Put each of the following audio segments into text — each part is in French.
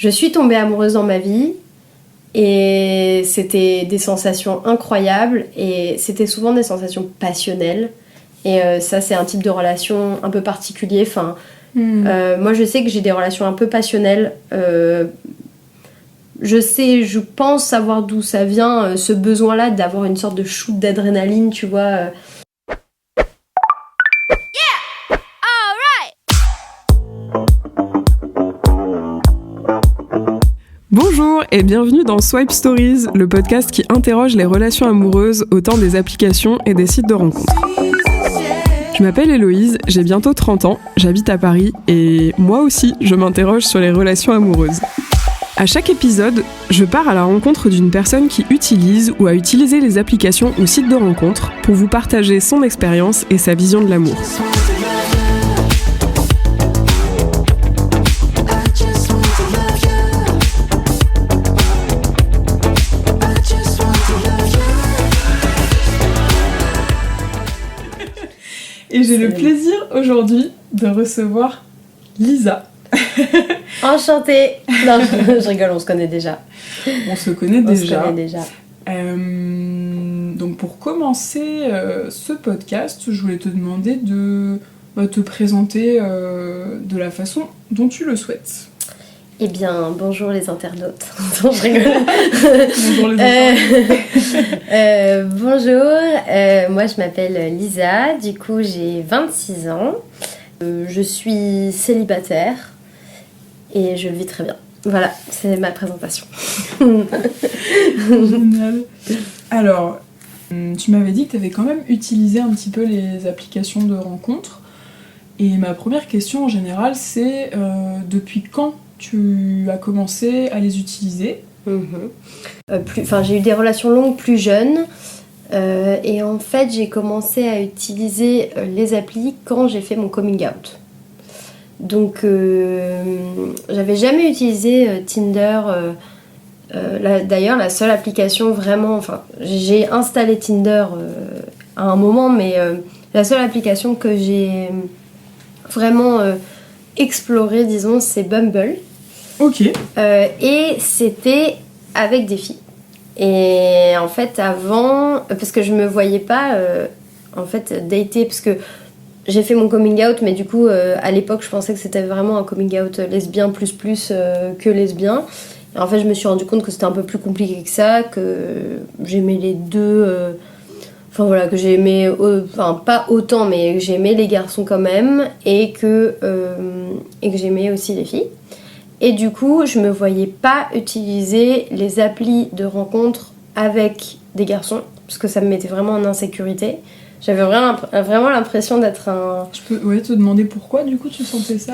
je suis tombée amoureuse dans ma vie et c'était des sensations incroyables et c'était souvent des sensations passionnelles. Et ça, c'est un type de relation un peu particulier. Enfin, moi, je sais que j'ai des relations un peu passionnelles. Je pense savoir d'où ça vient, ce besoin-là d'avoir une sorte de shoot d'adrénaline, tu vois. Bonjour et bienvenue dans Swipe Stories, le podcast qui interroge les relations amoureuses au temps des applications et des sites de rencontres. Je m'appelle Héloïse, j'ai bientôt 30 ans, j'habite à Paris et moi aussi je m'interroge sur les relations amoureuses. À chaque épisode, je pars à la rencontre d'une personne qui utilise ou a utilisé les applications ou sites de rencontres pour vous partager son expérience et sa vision de l'amour. Et j'ai le plaisir aujourd'hui de recevoir Lisa. Enchantée. Non, je rigole, on se connaît déjà. On se connaît déjà. déjà. Donc pour commencer ce podcast, je voulais te demander de te présenter de la façon dont tu le souhaites. Eh bien, bonjour les internautes. Non, je rigole. Bonjour les internautes. Bonjour, moi je m'appelle Lisa, du coup j'ai 26 ans. Je suis célibataire et je vis très bien. Voilà, c'est ma présentation. Génial. Alors, tu m'avais dit que tu avais quand même utilisé un petit peu les applications de rencontres. Et ma première question en général, c'est depuis quand tu as commencé à les utiliser? J'ai eu des relations longues plus jeunes. Et en fait, j'ai commencé à utiliser les applis quand j'ai fait mon coming out. Donc, j'avais jamais utilisé Tinder. D'ailleurs, la seule application vraiment... Enfin, j'ai installé Tinder à un moment, mais la seule application que j'ai vraiment explorée, disons, c'est Bumble. Ok. Et c'était avec des filles. Et en fait, avant, parce que je me voyais pas dater, parce que j'ai fait mon coming out, mais du coup, à l'époque, je pensais que c'était vraiment un coming out lesbien plus que lesbien. Et en fait, je me suis rendu compte que c'était un peu plus compliqué que ça, que j'aimais les deux. Que j'aimais, pas autant, mais que j'aimais les garçons quand même, et que j'aimais aussi les filles. Et du coup, je me voyais pas utiliser les applis de rencontre avec des garçons, parce que ça me mettait vraiment en insécurité. J'avais vraiment l'impression d'être un... Je peux te demander pourquoi, du coup, tu sentais ça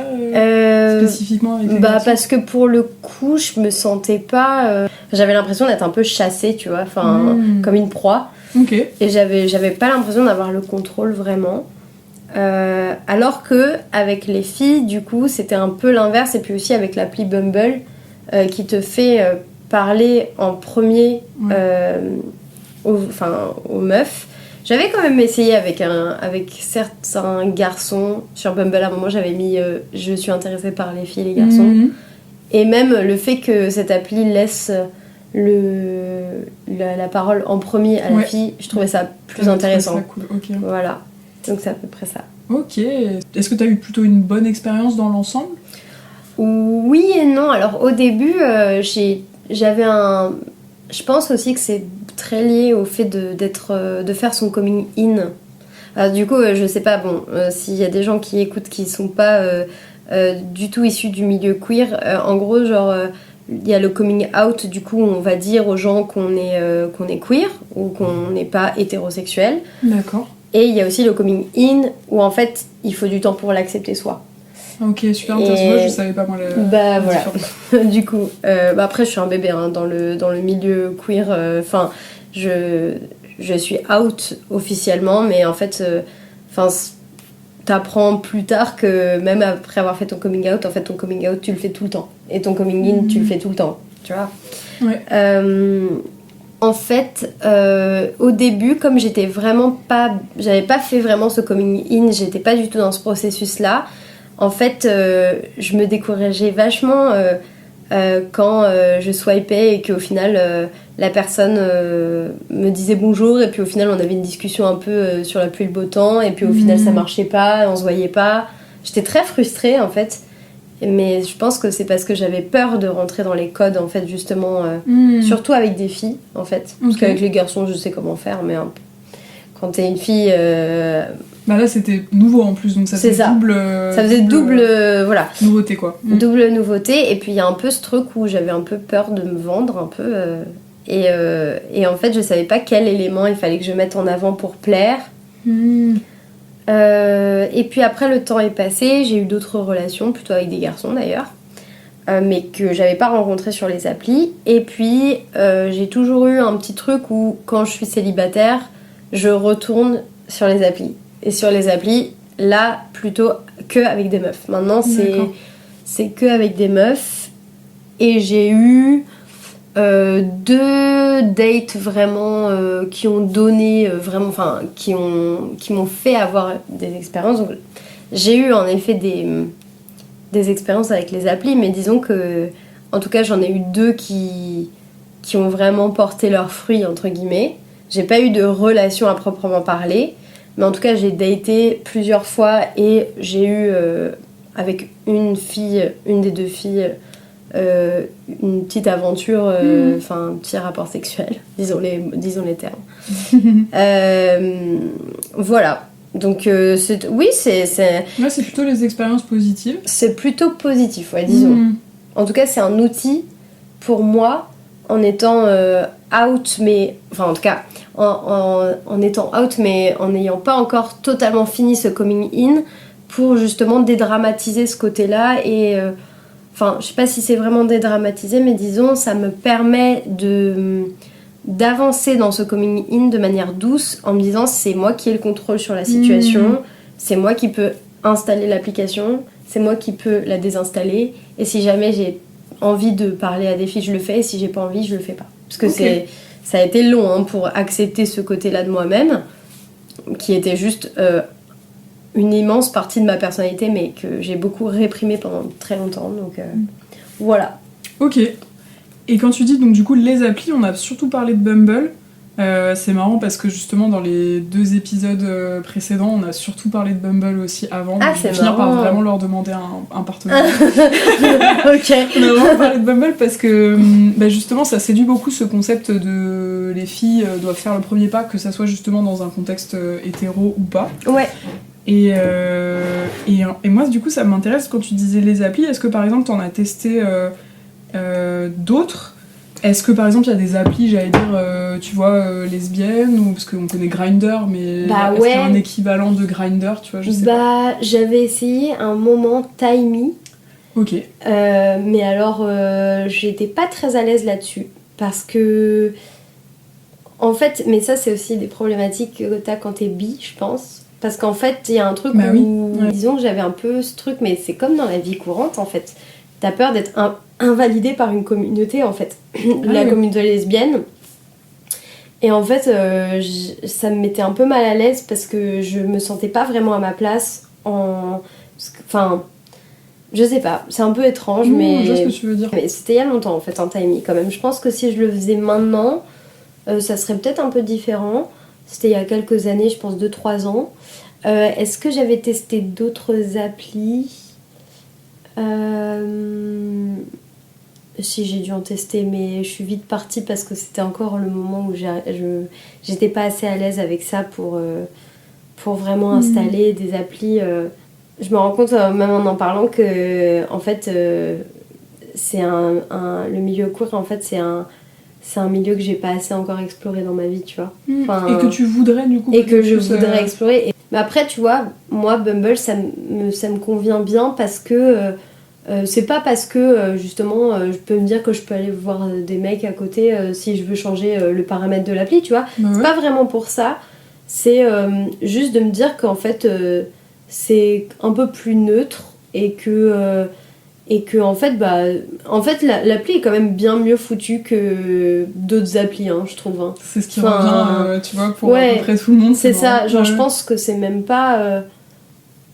spécifiquement avec les garçons? Parce que pour le coup, je me sentais pas... J'avais l'impression d'être un peu chassée, tu vois, comme une proie. Ok. Et j'avais pas l'impression d'avoir le contrôle vraiment. Alors que avec les filles, du coup, c'était un peu l'inverse. Et puis aussi avec l'appli Bumble, qui te fait parler en premier aux meufs. J'avais quand même essayé avec certains garçons sur Bumble. À un moment, j'avais mis je suis intéressée par les filles et les garçons. Et même le fait que cette appli laisse la parole en premier à la fille, je trouvais ça plus intéressant. Ça cool. Okay. Voilà. Donc c'est à peu près ça. Ok. Est-ce que tu as eu plutôt une bonne expérience dans l'ensemble? Oui et non. Alors au début, j'avais un... Je pense aussi que c'est très lié au fait de faire son coming in. Alors du coup, je sais pas, s'il y a des gens qui écoutent qui sont pas du tout issus du milieu queer, en gros, il y a le coming out, du coup, on va dire aux gens qu'on est queer ou qu'on n'est pas hétérosexuel. D'accord. Et il y a aussi le coming in, où en fait, il faut du temps pour l'accepter soi. Ok, super intéressant. Moi, je savais pas moi la voilà. Du coup, après, je suis un bébé dans le milieu queer. Je suis out officiellement, mais en fait, t'apprends plus tard que même après avoir fait ton coming out, en fait, ton coming out, tu le fais tout le temps. Et ton coming in, tu le fais tout le temps. Tu vois ? Ouais. En fait, au début, comme j'avais pas fait vraiment ce coming in, j'étais pas du tout dans ce processus-là. En fait, je me décourageais vachement quand je swipais et qu'au final la personne me disait bonjour et puis au final on avait une discussion un peu sur la pluie et le beau temps et puis au final ça marchait pas, on se voyait pas. J'étais très frustrée en fait, mais je pense que c'est parce que j'avais peur de rentrer dans les codes en fait justement, surtout avec des filles en fait, parce qu'avec les garçons je sais comment faire, mais quand t'es une fille... Bah là c'était nouveau en plus, donc ça faisait double... ça faisait double voilà. Nouveauté quoi. Double nouveauté, et puis il y a un peu ce truc où j'avais un peu peur de me vendre un peu, et en fait je savais pas quel élément il fallait que je mette en avant pour plaire. Et puis après le temps est passé, j'ai eu d'autres relations, plutôt avec des garçons d'ailleurs, mais que j'avais pas rencontré sur les applis, et puis j'ai toujours eu un petit truc où quand je suis célibataire, je retourne sur les applis. Et sur les applis, là, plutôt que avec des meufs. Maintenant, c'est que avec des meufs. Et j'ai eu 2 dates vraiment qui ont donné vraiment, enfin, qui m'ont fait avoir des expériences. Donc, j'ai eu en effet des expériences avec les applis, mais disons que, en tout cas, j'en ai eu 2 qui ont vraiment porté leurs fruits, entre guillemets. J'ai pas eu de relation à proprement parler. Mais en tout cas, j'ai daté plusieurs fois et j'ai eu, avec une des 2 filles, une petite aventure, un petit rapport sexuel, disons les termes. Voilà. Donc, c'est plutôt les expériences positives. C'est plutôt positif, ouais, disons. En tout cas, c'est un outil pour moi en étant out, mais... Enfin, en tout cas... En étant out mais en n'ayant pas encore totalement fini ce coming in pour justement dédramatiser ce côté-là et je sais pas si c'est vraiment dédramatiser, mais disons ça me permet d'avancer dans ce coming in de manière douce en me disant c'est moi qui ai le contrôle sur la situation, c'est moi qui peux installer l'application, c'est moi qui peux la désinstaller, et si jamais j'ai envie de parler à des filles je le fais, et si j'ai pas envie je le fais pas, parce que ça a été long pour accepter ce côté-là de moi-même, qui était juste une immense partie de ma personnalité, mais que j'ai beaucoup réprimé pendant très longtemps. Donc voilà. Ok. Et quand tu dis donc du coup les applis, on a surtout parlé de Bumble. C'est marrant parce que justement dans les 2 épisodes précédents, on a surtout parlé de Bumble aussi avant. Ah, donc c'est je vais finir par marrant. vraiment leur demander un partenaire. Ok. On a vraiment parlé de Bumble parce que justement ça séduit beaucoup ce concept de les filles doivent faire le premier pas, que ça soit justement dans un contexte hétéro ou pas. Ouais. Et moi du coup ça m'intéresse quand tu disais les applis, est-ce que par exemple t'en as testé d'autres? Est-ce que par exemple il y a des applis, j'allais dire, tu vois, lesbiennes, ou parce qu'on connaît Grindr, mais est-ce qu'il y a un équivalent de Grindr, tu vois, je sais pas. J'avais essayé un moment Timey. Ok. Mais alors, j'étais pas très à l'aise là-dessus, parce que, en fait, mais ça c'est aussi des problématiques que t'as quand t'es bi, je pense. Parce qu'en fait, il y a un truc disons que j'avais un peu ce truc, mais c'est comme dans la vie courante en fait. T'as peur d'être invalidée par une communauté en fait, la communauté lesbienne. Et en fait, ça me mettait un peu mal à l'aise parce que je me sentais pas vraiment à ma place Enfin, je sais pas, c'est un peu étrange, mais... Je vois ce que tu veux dire. Mais c'était il y a longtemps en fait, un timing quand même. Je pense que si je le faisais maintenant, ça serait peut-être un peu différent. C'était il y a quelques années, je pense 2-3 ans. Est-ce que j'avais testé d'autres applis ? Si, j'ai dû en tester, mais je suis vite partie parce que c'était encore le moment où j'étais pas assez à l'aise avec ça pour vraiment installer des applis. Je me rends compte, même en parlant, que en fait, c'est le milieu queer, en fait, c'est un milieu que j'ai pas assez encore exploré dans ma vie, tu vois. Et que tu voudrais, du coup. Et que je voudrais explorer. Mais après, tu vois, moi, Bumble, ça me convient bien parce que... c'est pas parce que justement je peux me dire que je peux aller voir des mecs à côté si je veux changer le paramètre de l'appli, tu vois. C'est pas vraiment pour ça, c'est juste de me dire qu'en fait c'est un peu plus neutre et que en fait l'appli est quand même bien mieux foutue que d'autres applis, hein, je trouve, hein. C'est ce qui revient tu vois, pour à peu près tout le monde, c'est ça, genre je pense que c'est même pas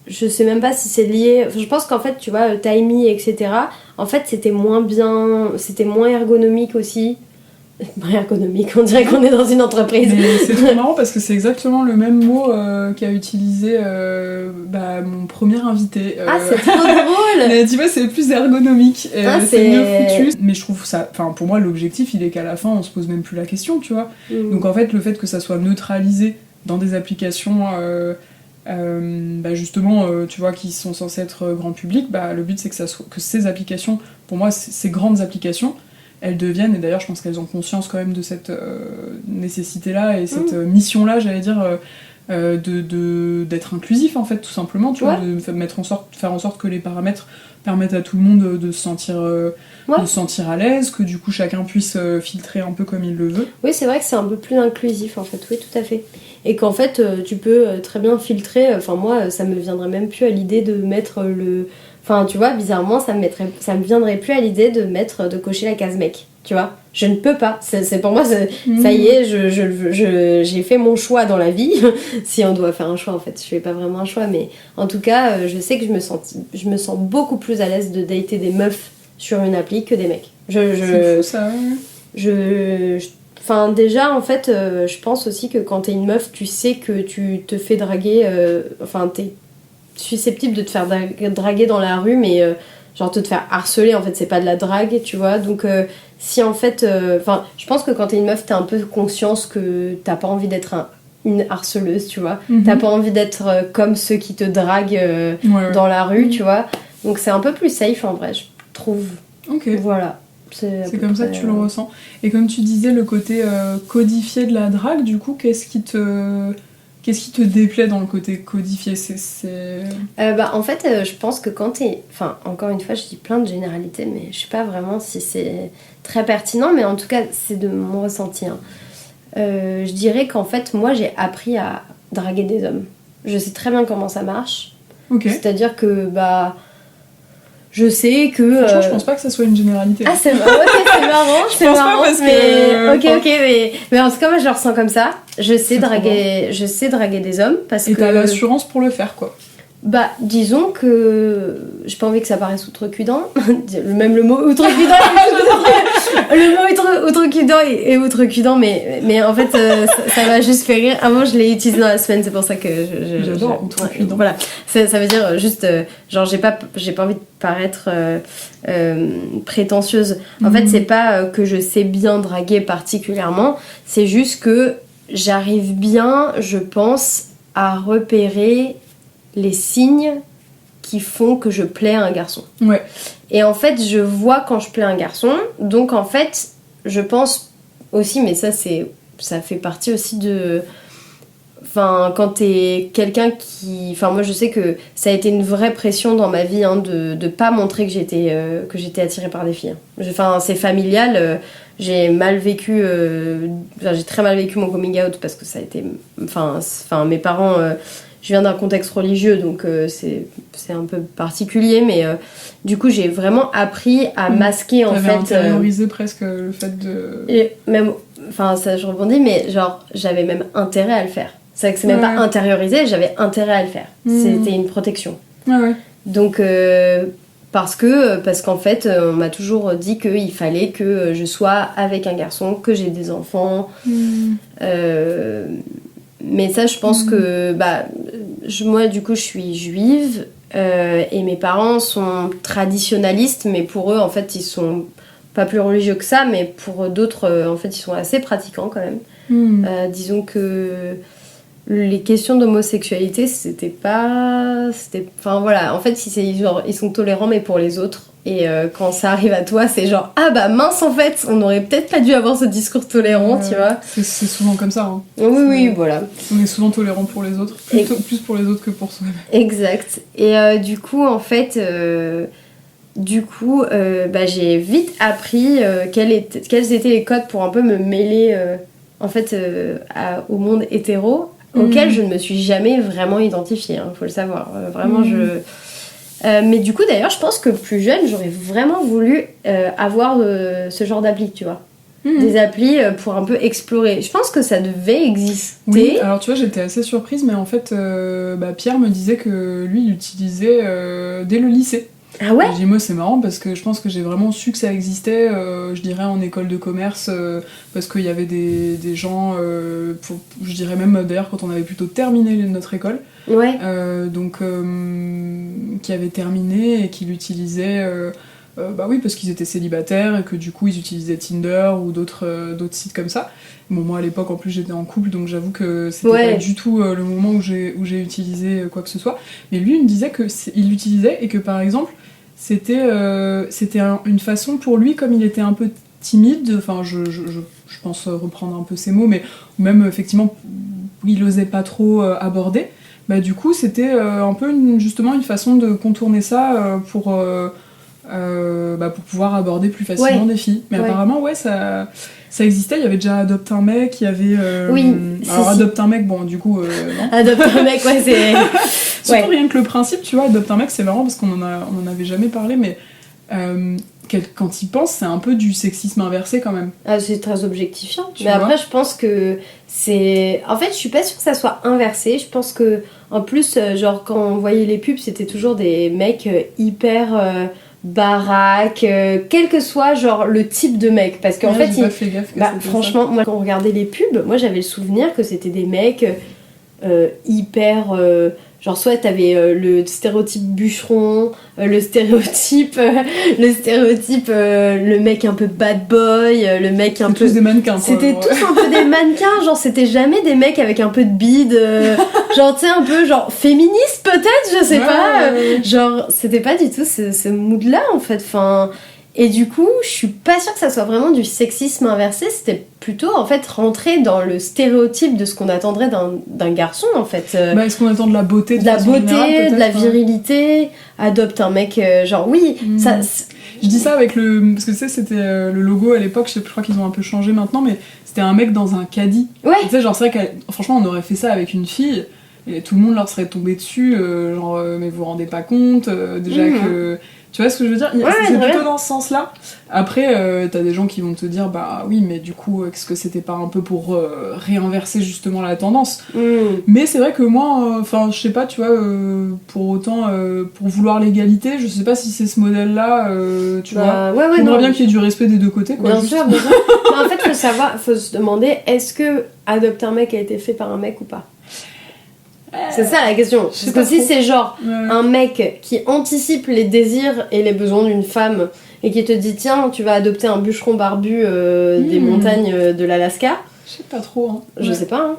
je sais même pas si c'est lié. Enfin, je pense qu'en fait, tu vois, Timey, etc. en fait c'était moins ergonomique aussi. Ergonomique, on dirait qu'on est dans une entreprise. Mais c'est trop marrant parce que c'est exactement le même mot qu'a utilisé mon premier invité. Ah, c'est trop drôle. Mais tu vois, c'est plus ergonomique, c'est mieux foutu. Mais je trouve ça, pour moi, l'objectif, il est qu'à la fin, on se pose même plus la question, tu vois. Donc en fait, le fait que ça soit neutralisé dans des applications, justement, tu vois, qui sont censées être grand public, le but c'est que ces applications, pour moi, ces grandes applications, elles deviennent, et d'ailleurs je pense qu'elles ont conscience quand même de cette nécessité-là et cette mission-là, j'allais dire, d'être inclusif en fait, tout simplement, tu vois, de faire en sorte que les paramètres permettent à tout le monde de se sentir à l'aise, que du coup chacun puisse filtrer un peu comme il le veut. Oui, c'est vrai que c'est un peu plus inclusif en fait, oui, tout à fait. Et qu'en fait, tu peux très bien filtrer, moi, ça me viendrait même plus à l'idée de mettre le... Enfin, tu vois, bizarrement, ça me viendrait plus à l'idée de cocher la case mec, tu vois. Je ne peux pas. C'est pour moi, ça y est, j'ai fait mon choix dans la vie. Si on doit faire un choix, en fait, je fais pas vraiment un choix, mais en tout cas, je sais que je me sens beaucoup plus à l'aise de dater des meufs sur une appli que des mecs. C'est fou, ça. Enfin, déjà, en fait, je pense aussi que quand t'es une meuf, tu sais que tu te fais draguer, t'es susceptible de te faire draguer dans la rue, mais genre te faire harceler, en fait, c'est pas de la drague, tu vois. Donc, si en fait... je pense que quand t'es une meuf, t'as un peu conscience que t'as pas envie d'être une harceleuse, tu vois. T'as pas envie d'être comme ceux qui te draguent dans la rue, tu vois. Donc, c'est un peu plus safe, en vrai, je trouve. Ok. Voilà. C'est comme ça que tu le ressens. Et comme tu disais, le côté codifié de la drague, du coup, qu'est-ce qui te déplaît dans le côté codifié ? En fait, je pense que quand t'es... Enfin, encore une fois, je dis plein de généralités, mais je sais pas vraiment si c'est très pertinent, mais en tout cas, c'est de mon ressenti. Hein. Je dirais qu'en fait, moi, j'ai appris à draguer des hommes. Je sais très bien comment ça marche. Okay. C'est-à-dire que, je sais que... Franchement, je pense pas que ça soit une généralité. Ah, c'est marrant, c'est marrant. Pas parce mais... Ok, mais en tout cas, moi, je le ressens comme ça. Je sais draguer des hommes parce que... Et t'as l'assurance pour le faire, quoi. Disons que... J'ai pas envie que ça paraisse outrecuidant. Même le mot outrecuidant... le mot outrecuidant est outrecuidant, mais en fait, ça m'a juste fait rire. Avant, je l'ai utilisé dans la semaine, c'est pour ça que j'adore outrecuidant. Voilà, ça veut dire juste... genre, j'ai pas envie de paraître prétentieuse. En fait, c'est pas que je sais bien draguer particulièrement, c'est juste que j'arrive bien, je pense, à repérer les signes qui font que je plais à un garçon. Ouais. Et en fait, je vois quand je plais à un garçon. Donc en fait, je pense aussi, mais ça fait partie aussi de... Enfin, quand t'es quelqu'un qui... Enfin, moi, je sais que ça a été une vraie pression dans ma vie, hein, de pas montrer que j'étais attirée par des filles. Enfin, c'est familial. J'ai mal vécu... j'ai très mal vécu mon coming out parce que ça a été... Enfin mes parents... je viens d'un contexte religieux, donc c'est un peu particulier, mais du coup, j'ai vraiment appris à masquer, en fait... T'avais intériorisé presque le fait de... Et même... Enfin, ça, je rebondis, mais genre, j'avais même intérêt à le faire. C'est vrai que c'est même pas intériorisé, j'avais intérêt à le faire. C'était une protection. Ouais. Donc, parce qu'en fait, on m'a toujours dit qu'il fallait que je sois avec un garçon, que j'ai des enfants. Mais ça, je pense que... moi, du coup, je suis juive et mes parents sont traditionnalistes, mais pour eux, en fait, ils sont pas plus religieux que ça, mais pour d'autres, en fait, ils sont assez pratiquants quand même. Disons que les questions d'homosexualité, enfin voilà, en fait, ils sont tolérants, mais pour les autres. Et quand ça arrive à toi, c'est genre, ah bah mince, en fait, on aurait peut-être pas dû avoir ce discours tolérant, tu vois. C'est souvent comme ça. Hein. Oui, voilà. On est souvent tolérant pour les autres, plus pour les autres que pour soi-même. Exact. Et du coup, en fait, j'ai vite appris quels étaient les codes pour un peu me mêler, au monde hétéro, auquel je ne me suis jamais vraiment identifiée, hein, faut le savoir. Vraiment, mais du coup, d'ailleurs, je pense que plus jeune, j'aurais vraiment voulu avoir ce genre d'appli, tu vois. Des applis pour un peu explorer. Je pense que ça devait exister. Oui, alors tu vois, j'étais assez surprise, mais en fait, Pierre me disait que lui, il l'utilisait dès le lycée. Ah ouais? Je dis moi c'est marrant parce que je pense que j'ai vraiment su que ça existait, je dirais en école de commerce, parce qu'il y avait des gens, je dirais même d'ailleurs quand on avait plutôt terminé notre école, Ouais. qui avaient terminé et qui l'utilisaient, bah oui parce qu'ils étaient célibataires et que du coup ils utilisaient Tinder ou d'autres sites comme ça. Bon moi à l'époque en plus j'étais en couple donc j'avoue que c'était pas du tout le moment où j'ai utilisé quoi que ce soit. Mais lui il me disait il l'utilisait et que par exemple c'était une façon pour lui, comme il était un peu timide, enfin je pense reprendre un peu ses mots, mais même effectivement il osait pas trop aborder, bah du coup c'était un peu justement une façon de contourner ça pour pouvoir aborder plus facilement des filles. Mais apparemment ça existait, il y avait déjà Adopte un mec, il y avait... alors Adopte un mec, bon du coup... non. Adopte un mec, ouais c'est... Surtout rien que le principe, tu vois, Adopte un mec, c'est marrant parce qu'on en avait jamais parlé, mais quand il pense, c'est un peu du sexisme inversé quand même. Ah, c'est très objectifiant. Mais après, je pense que c'est... En fait, je suis pas sûre que ça soit inversé. Je pense que, en plus, genre, quand on voyait les pubs, c'était toujours des mecs hyper... baraque, quel que soit genre le type de mec, parce qu'en fait pas fait gaffe que franchement moi quand on regardait les pubs, moi j'avais le souvenir que c'était des mecs hyper genre soit t'avais le stéréotype bûcheron, le stéréotype le mec un peu bad boy, le mec un peu... tous des mannequins quoi, c'était tous un peu des mannequins, genre c'était jamais des mecs avec un peu de bide, genre tu sais un peu genre féministe peut-être, je sais pas, genre c'était pas du tout ce mood là en fait, enfin... Et du coup, je suis pas sûre que ça soit vraiment du sexisme inversé, c'était plutôt en fait rentrer dans le stéréotype de ce qu'on attendrait d'un garçon en fait. Est-ce qu'on attend de la beauté, de la beauté, de la virilité, adopte un mec, genre oui, ça... Je dis ça avec le... Parce que tu sais, c'était le logo à l'époque, je crois qu'ils ont un peu changé maintenant, mais c'était un mec dans un caddie. Ouais. Tu sais, genre c'est vrai que franchement on aurait fait ça avec une fille, et tout le monde leur serait tombé dessus, mais vous vous rendez pas compte, déjà que... Tu vois ce que je veux dire? C'est plutôt dans ce sens-là. Après, t'as des gens qui vont te dire, bah oui, mais du coup, est-ce que c'était pas un peu pour réinverser justement la tendance? Mais c'est vrai que moi, enfin, je sais pas, tu vois, pour autant, pour vouloir l'égalité, je sais pas si c'est ce modèle-là, tu vois. J'aimerais bien qu'il y ait du respect des deux côtés, quoi. Bien sûr. Mais en fait, faut se demander, est-ce que Adopte un mec a été fait par un mec ou pas? C'est ça la question. Parce que si c'est genre un mec qui anticipe les désirs et les besoins d'une femme et qui te dit tiens tu vas adopter un bûcheron barbu des montagnes de l'Alaska, je sais pas trop. Hein. Je sais pas. Hein.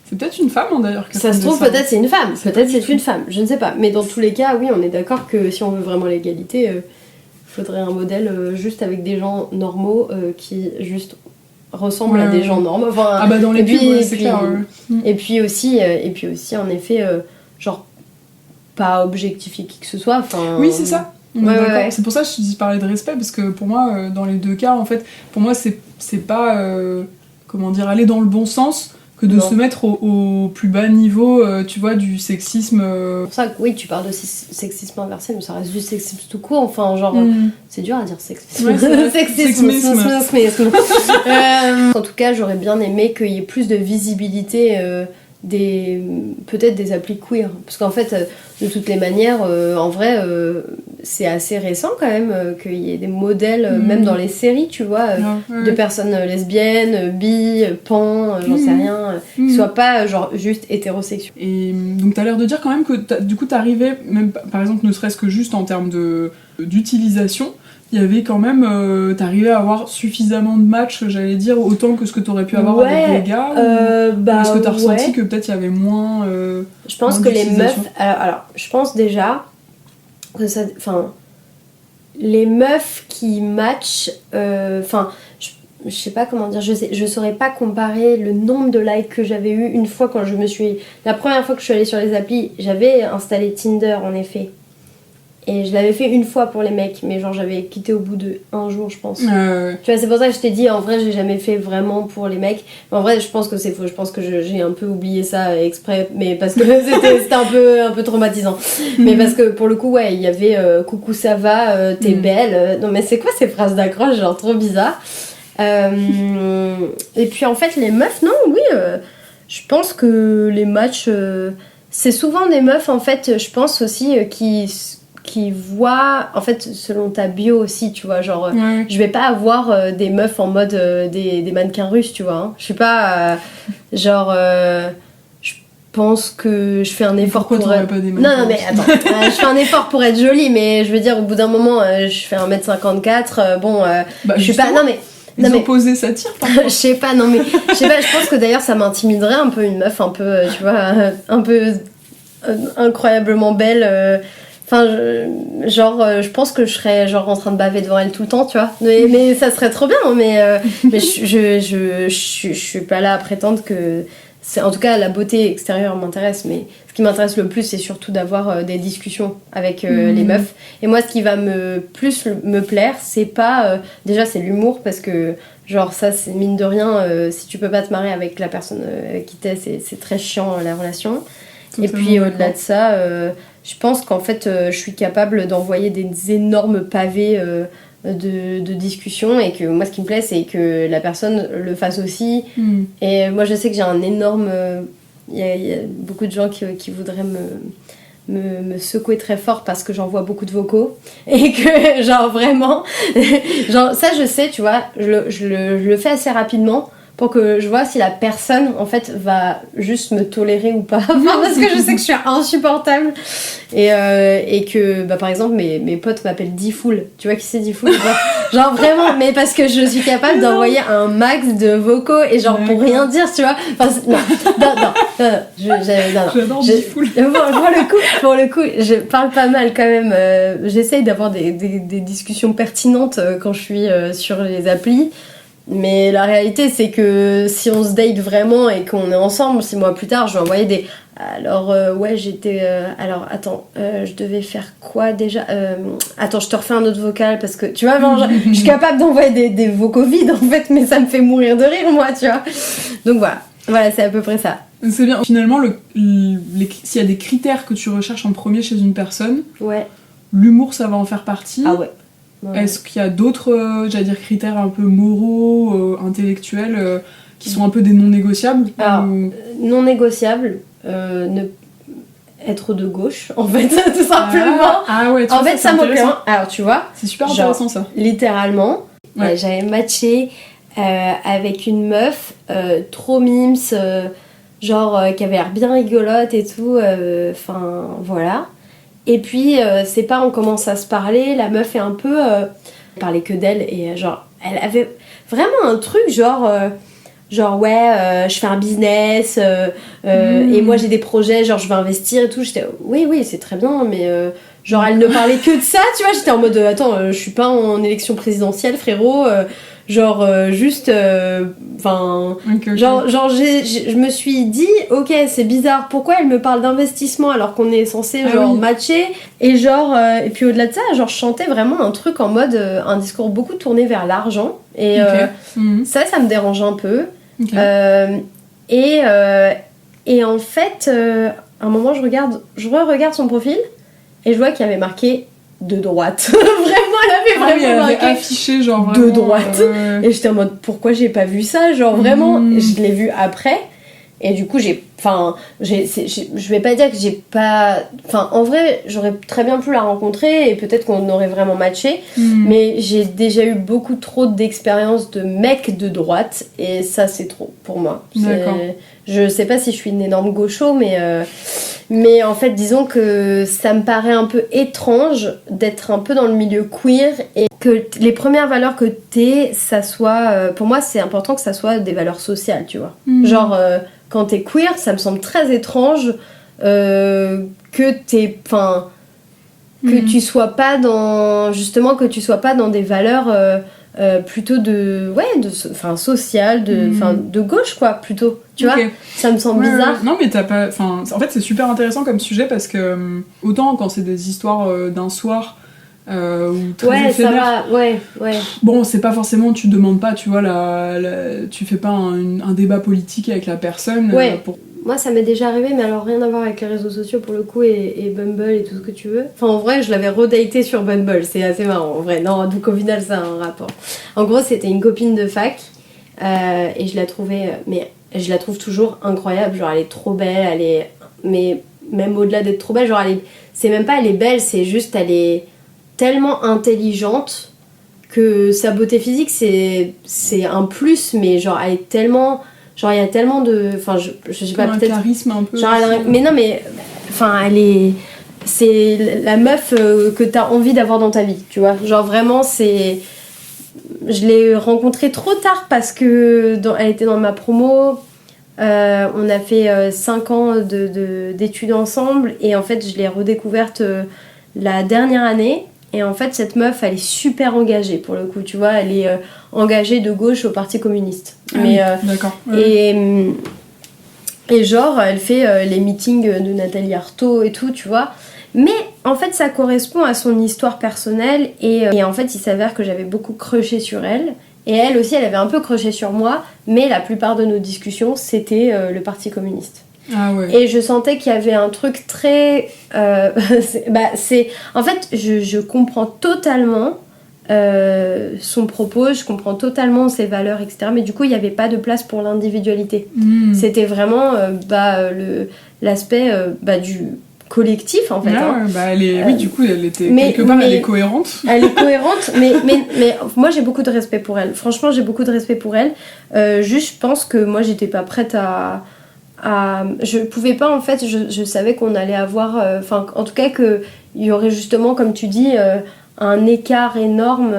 C'est peut-être une femme d'ailleurs. Ça se trouve peut-être c'est une femme. Peut-être c'est une femme. Je ne sais pas. Mais dans tous les cas, oui, on est d'accord que si on veut vraiment l'égalité, il faudrait un modèle juste avec des gens normaux qui juste ressemblent à des gens normaux. Enfin, dans les pubs, c'est clair. Et puis aussi, en effet, genre pas objectifier qui que ce soit. Oui, c'est ça. C'est pour ça que je parlais de respect, parce que pour moi, dans les deux cas, en fait, pour moi, c'est pas, comment dire, aller dans le bon sens que de se mettre au plus bas niveau, tu vois, du sexisme. C'est pour ça que oui, tu parles de sexisme inversé, mais ça reste du sexisme tout court. Enfin, genre, c'est dur à dire sexisme. Ouais, sexisme. En tout cas, j'aurais bien aimé qu'il y ait plus de visibilité peut-être des applis queer, parce qu'en fait de toutes les manières en vrai c'est assez récent quand même qu'il y ait des modèles même dans les séries tu vois de personnes lesbiennes, bi, pan, j'en sais rien, qui soient pas genre juste hétérosexuels. Et donc t'as l'air de dire quand même que du coup t'arrivais même par exemple ne serait-ce que juste en termes d'utilisation, il y avait quand même, t'arrivais à avoir suffisamment de matchs, j'allais dire, autant que ce que t'aurais pu avoir avec des gars, ou est-ce que t'as ressenti que peut-être il y avait moins je pense que les meufs... Alors, je pense déjà que ça... Enfin, les meufs qui matchent... Enfin, je sais pas comment dire, je saurais pas comparer le nombre de likes que j'avais eu une fois quand la première fois que je suis allée sur les applis, j'avais installé Tinder en effet. Et je l'avais fait une fois pour les mecs, mais genre j'avais quitté au bout de 1 jour, je pense. Tu vois, c'est pour ça que je t'ai dit, en vrai, j'ai jamais fait vraiment pour les mecs. Mais en vrai, je pense que c'est faux. Je pense que j'ai un peu oublié ça exprès, mais parce que c'était un peu traumatisant. Mais parce que pour le coup, ouais, il y avait coucou, ça va, t'es belle. Non, mais c'est quoi ces phrases d'accroche, genre trop bizarre. Et puis en fait, les meufs, non, oui, je pense que les matchs, c'est souvent des meufs, en fait, je pense aussi, qui qui voient, en fait, selon ta bio aussi, tu vois, genre, Ouais. je vais pas avoir des meufs en mode des mannequins russes, tu vois. Hein. Je suis pas, genre, je pense que je fais un effort Pourquoi pour t'aurais être... pas des Non, mannequins non, mais attends, je fais un effort pour être jolie, mais je veux dire, au bout d'un moment, je fais 1m54, Bah, je suis pas... justement, Non, mais... les Non, mais... opposés s'attirent je parfois. sais pas, non, mais... Je sais pas, je pense que d'ailleurs, ça m'intimiderait un peu, une meuf un peu, tu vois, un peu incroyablement belle... Enfin, je pense que je serais genre en train de baver devant elle tout le temps, tu vois. Mais ça serait trop bien, mais je suis pas là à prétendre que... En tout cas, la beauté extérieure m'intéresse, mais ce qui m'intéresse le plus, c'est surtout d'avoir des discussions avec les meufs. Et moi, ce qui va plus me plaire, c'est pas... déjà, c'est l'humour, parce que, genre, ça, c'est mine de rien, si tu peux pas te marrer avec la personne avec qui t'es, c'est très chiant, la relation. Totalement Et puis, d'accord. au-delà de ça... je pense qu'en fait, je suis capable d'envoyer des énormes pavés de discussion et que moi, ce qui me plaît, c'est que la personne le fasse aussi. Et moi, je sais que j'ai un énorme... Il y a beaucoup de gens qui voudraient me secouer très fort parce que j'envoie beaucoup de vocaux. Et que, genre, vraiment... genre, ça, je sais, tu vois, je le fais assez rapidement pour que je vois si la personne, en fait, va juste me tolérer ou pas. Enfin, parce que je sais que je suis insupportable. Et que, bah, par exemple, mes potes m'appellent Difool. Tu vois qui c'est Difool ou pas? Genre, vraiment, mais parce que je suis capable d'envoyer un max de vocaux et genre, pour rien dire, tu vois. Enfin, non. J'adore Difool. Pour le coup, je parle pas mal quand même. J'essaye d'avoir des discussions pertinentes quand je suis sur les applis. Mais la réalité, c'est que si on se date vraiment et qu'on est ensemble, 6 mois plus tard, je vais envoyer des... Alors, ouais, j'étais... alors, attends, je devais faire quoi déjà attends, je te refais un autre vocal parce que, tu vois, genre, je suis capable d'envoyer des vocaux vides, en fait, mais ça me fait mourir de rire, moi, tu vois. Donc, voilà, c'est à peu près ça. C'est bien. Finalement, s'il y a des critères que tu recherches en premier chez une personne, Ouais. l'humour, ça va en faire partie. Ah ouais. Ouais. Est-ce qu'il y a d'autres, critères un peu moraux, intellectuels, qui sont un peu des non négociables? Alors, non négociable, être de gauche, en fait, tout simplement. Ah ouais, tu vois, En fait, ça me plaît. Alors, tu vois, c'est super genre, intéressant ça. littéralement, Ouais. j'avais matché avec une meuf trop mimes, qui avait l'air bien rigolote et tout. Enfin, voilà. Et puis, c'est pas, on commence à se parler, la meuf est un peu... elle parlait que d'elle, et genre, elle avait vraiment un truc, ouais, je fais un business, et moi j'ai des projets, genre je vais investir et tout. J'étais, oui, c'est très bien, mais genre elle ne parlait que de ça, tu vois. J'étais en mode, attends, je suis pas en élection présidentielle, frérot, juste, enfin, Okay. genre je me suis dit, ok, c'est bizarre, pourquoi elle me parle d'investissement alors qu'on est censé matcher, et et puis au-delà de ça, genre je chantais vraiment un truc en mode, un discours beaucoup tourné vers l'argent, et ça me dérange un peu. Okay. Et en fait, à un moment, je re-regarde son profil et je vois qu'il y avait marqué de droite. Vraiment, elle avait vraiment marqué affiché genre de droite. Et j'étais en mode, pourquoi j'ai pas vu ça? Genre vraiment, je l'ai vu après. Et du coup, je vais pas dire que j'ai pas... Enfin, en vrai, j'aurais très bien pu la rencontrer et peut-être qu'on aurait vraiment matché. Mais j'ai déjà eu beaucoup trop d'expériences de mecs de droite. Et ça, c'est trop pour moi. D'accord. Je sais pas si je suis une énorme gaucho, mais en fait, disons que ça me paraît un peu étrange d'être un peu dans le milieu queer et que les premières valeurs que t'es, ça soit... pour moi, c'est important que ça soit des valeurs sociales, tu vois. Genre... quand t'es queer, ça me semble très étrange que t'es... Enfin... Que tu sois pas dans... Justement, que tu sois pas dans des valeurs plutôt de... Ouais, enfin, sociales, de gauche, quoi, plutôt. Tu vois, ça me semble bizarre. Non, mais t'as pas... Enfin, en fait, c'est super intéressant comme sujet parce que... autant quand c'est des histoires d'un soir... ou très éphémère. Ça va, ouais. Bon, c'est pas forcément, tu demandes pas, tu vois, tu fais pas un débat politique avec la personne. Ouais. Moi, ça m'est déjà arrivé, mais alors rien à voir avec les réseaux sociaux pour le coup, et Bumble et tout ce que tu veux. Enfin, en vrai, je l'avais redaté sur Bumble, c'est assez marrant, en vrai. Non, donc au final, ça a un rapport. En gros, c'était une copine de fac, et je la trouvais, mais je la trouve toujours incroyable. Genre, elle est trop belle, mais même au-delà d'être trop belle, genre c'est même pas elle est belle, c'est juste elle est tellement intelligente que sa beauté physique c'est un plus, mais genre elle est tellement, genre il y a tellement de, enfin je sais pas, peut-être un charisme un peu genre mais non mais enfin c'est la meuf que t'as envie d'avoir dans ta vie, tu vois, genre vraiment je l'ai rencontrée trop tard parce que elle était dans ma promo. On a fait 5 ans d'études ensemble et en fait je l'ai redécouverte la dernière année. Et en fait, cette meuf, elle est super engagée pour le coup, tu vois, elle est engagée de gauche au Parti communiste. D'accord. Ouais. Et genre, elle fait les meetings de Nathalie Arthaud et tout, tu vois. Mais en fait, ça correspond à son histoire personnelle et en fait, il s'avère que j'avais beaucoup crushé sur elle. Et elle aussi, elle avait un peu crushé sur moi, mais la plupart de nos discussions, c'était le Parti communiste. Ah ouais. Et je sentais qu'il y avait un truc très... en fait, je comprends totalement son propos, je comprends totalement ses valeurs, etc. Mais du coup, il n'y avait pas de place pour l'individualité. C'était vraiment l'aspect du collectif, en fait. Oui, du coup, elle était quelque part, elle est cohérente. Elle est cohérente, mais moi, j'ai beaucoup de respect pour elle. Franchement, j'ai beaucoup de respect pour elle. Juste, je pense que moi, j'étais pas prête je pouvais pas, en fait, je savais qu'on allait avoir en tout cas qu'il y aurait justement, comme tu dis, un écart énorme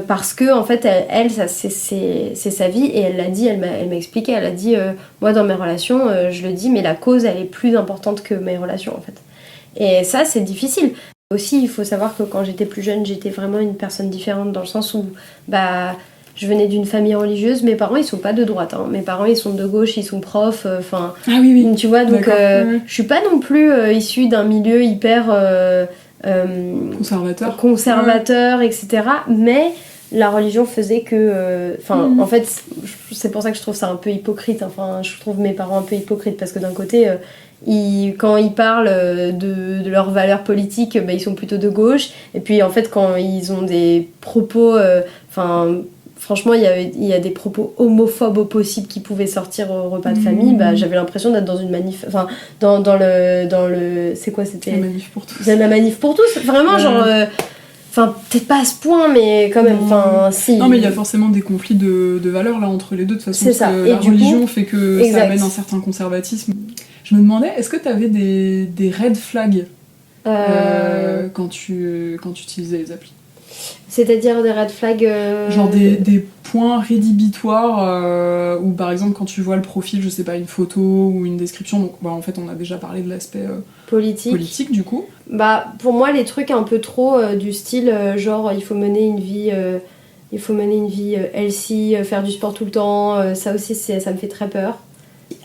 parce que en fait elle ça, c'est sa vie et elle l'a dit, elle m'a expliqué, elle a dit moi dans mes relations je le dis mais la cause elle est plus importante que mes relations en fait, et ça c'est difficile. Aussi il faut savoir que quand j'étais plus jeune j'étais vraiment une personne différente dans le sens où je venais d'une famille religieuse, mes parents ils sont pas de droite, hein. Mes parents ils sont de gauche, ils sont profs, oui. Tu vois, donc je suis pas non plus issue d'un milieu hyper conservateur, etc. Mais la religion faisait que, en fait, c'est pour ça que je trouve ça un peu hypocrite. Enfin, je trouve mes parents un peu hypocrites parce que d'un côté, quand ils parlent de leurs valeurs politiques, ils sont plutôt de gauche. Et puis en fait, quand ils ont des propos, franchement, il y a des propos homophobes au possible qui pouvaient sortir au repas de famille. J'avais l'impression d'être dans une manif, dans le c'est quoi, c'était la manif pour tous. La manif pour tous, vraiment genre peut-être pas à ce point, mais quand même, si. Non, mais il y a forcément des conflits de valeurs là entre les deux de toute façon. C'est ça. Et la religion fait que ça amène un certain conservatisme. Je me demandais, est-ce que t'avais des red flags quand tu utilisais les applis? C'est-à-dire des red flags genre des points rédhibitoires où par exemple quand tu vois le profil, je sais pas, une photo ou une description, donc en fait on a déjà parlé de l'aspect politique du coup. Pour moi les trucs un peu trop du style genre il faut mener une vie healthy, faire du sport tout le temps, ça aussi ça me fait très peur.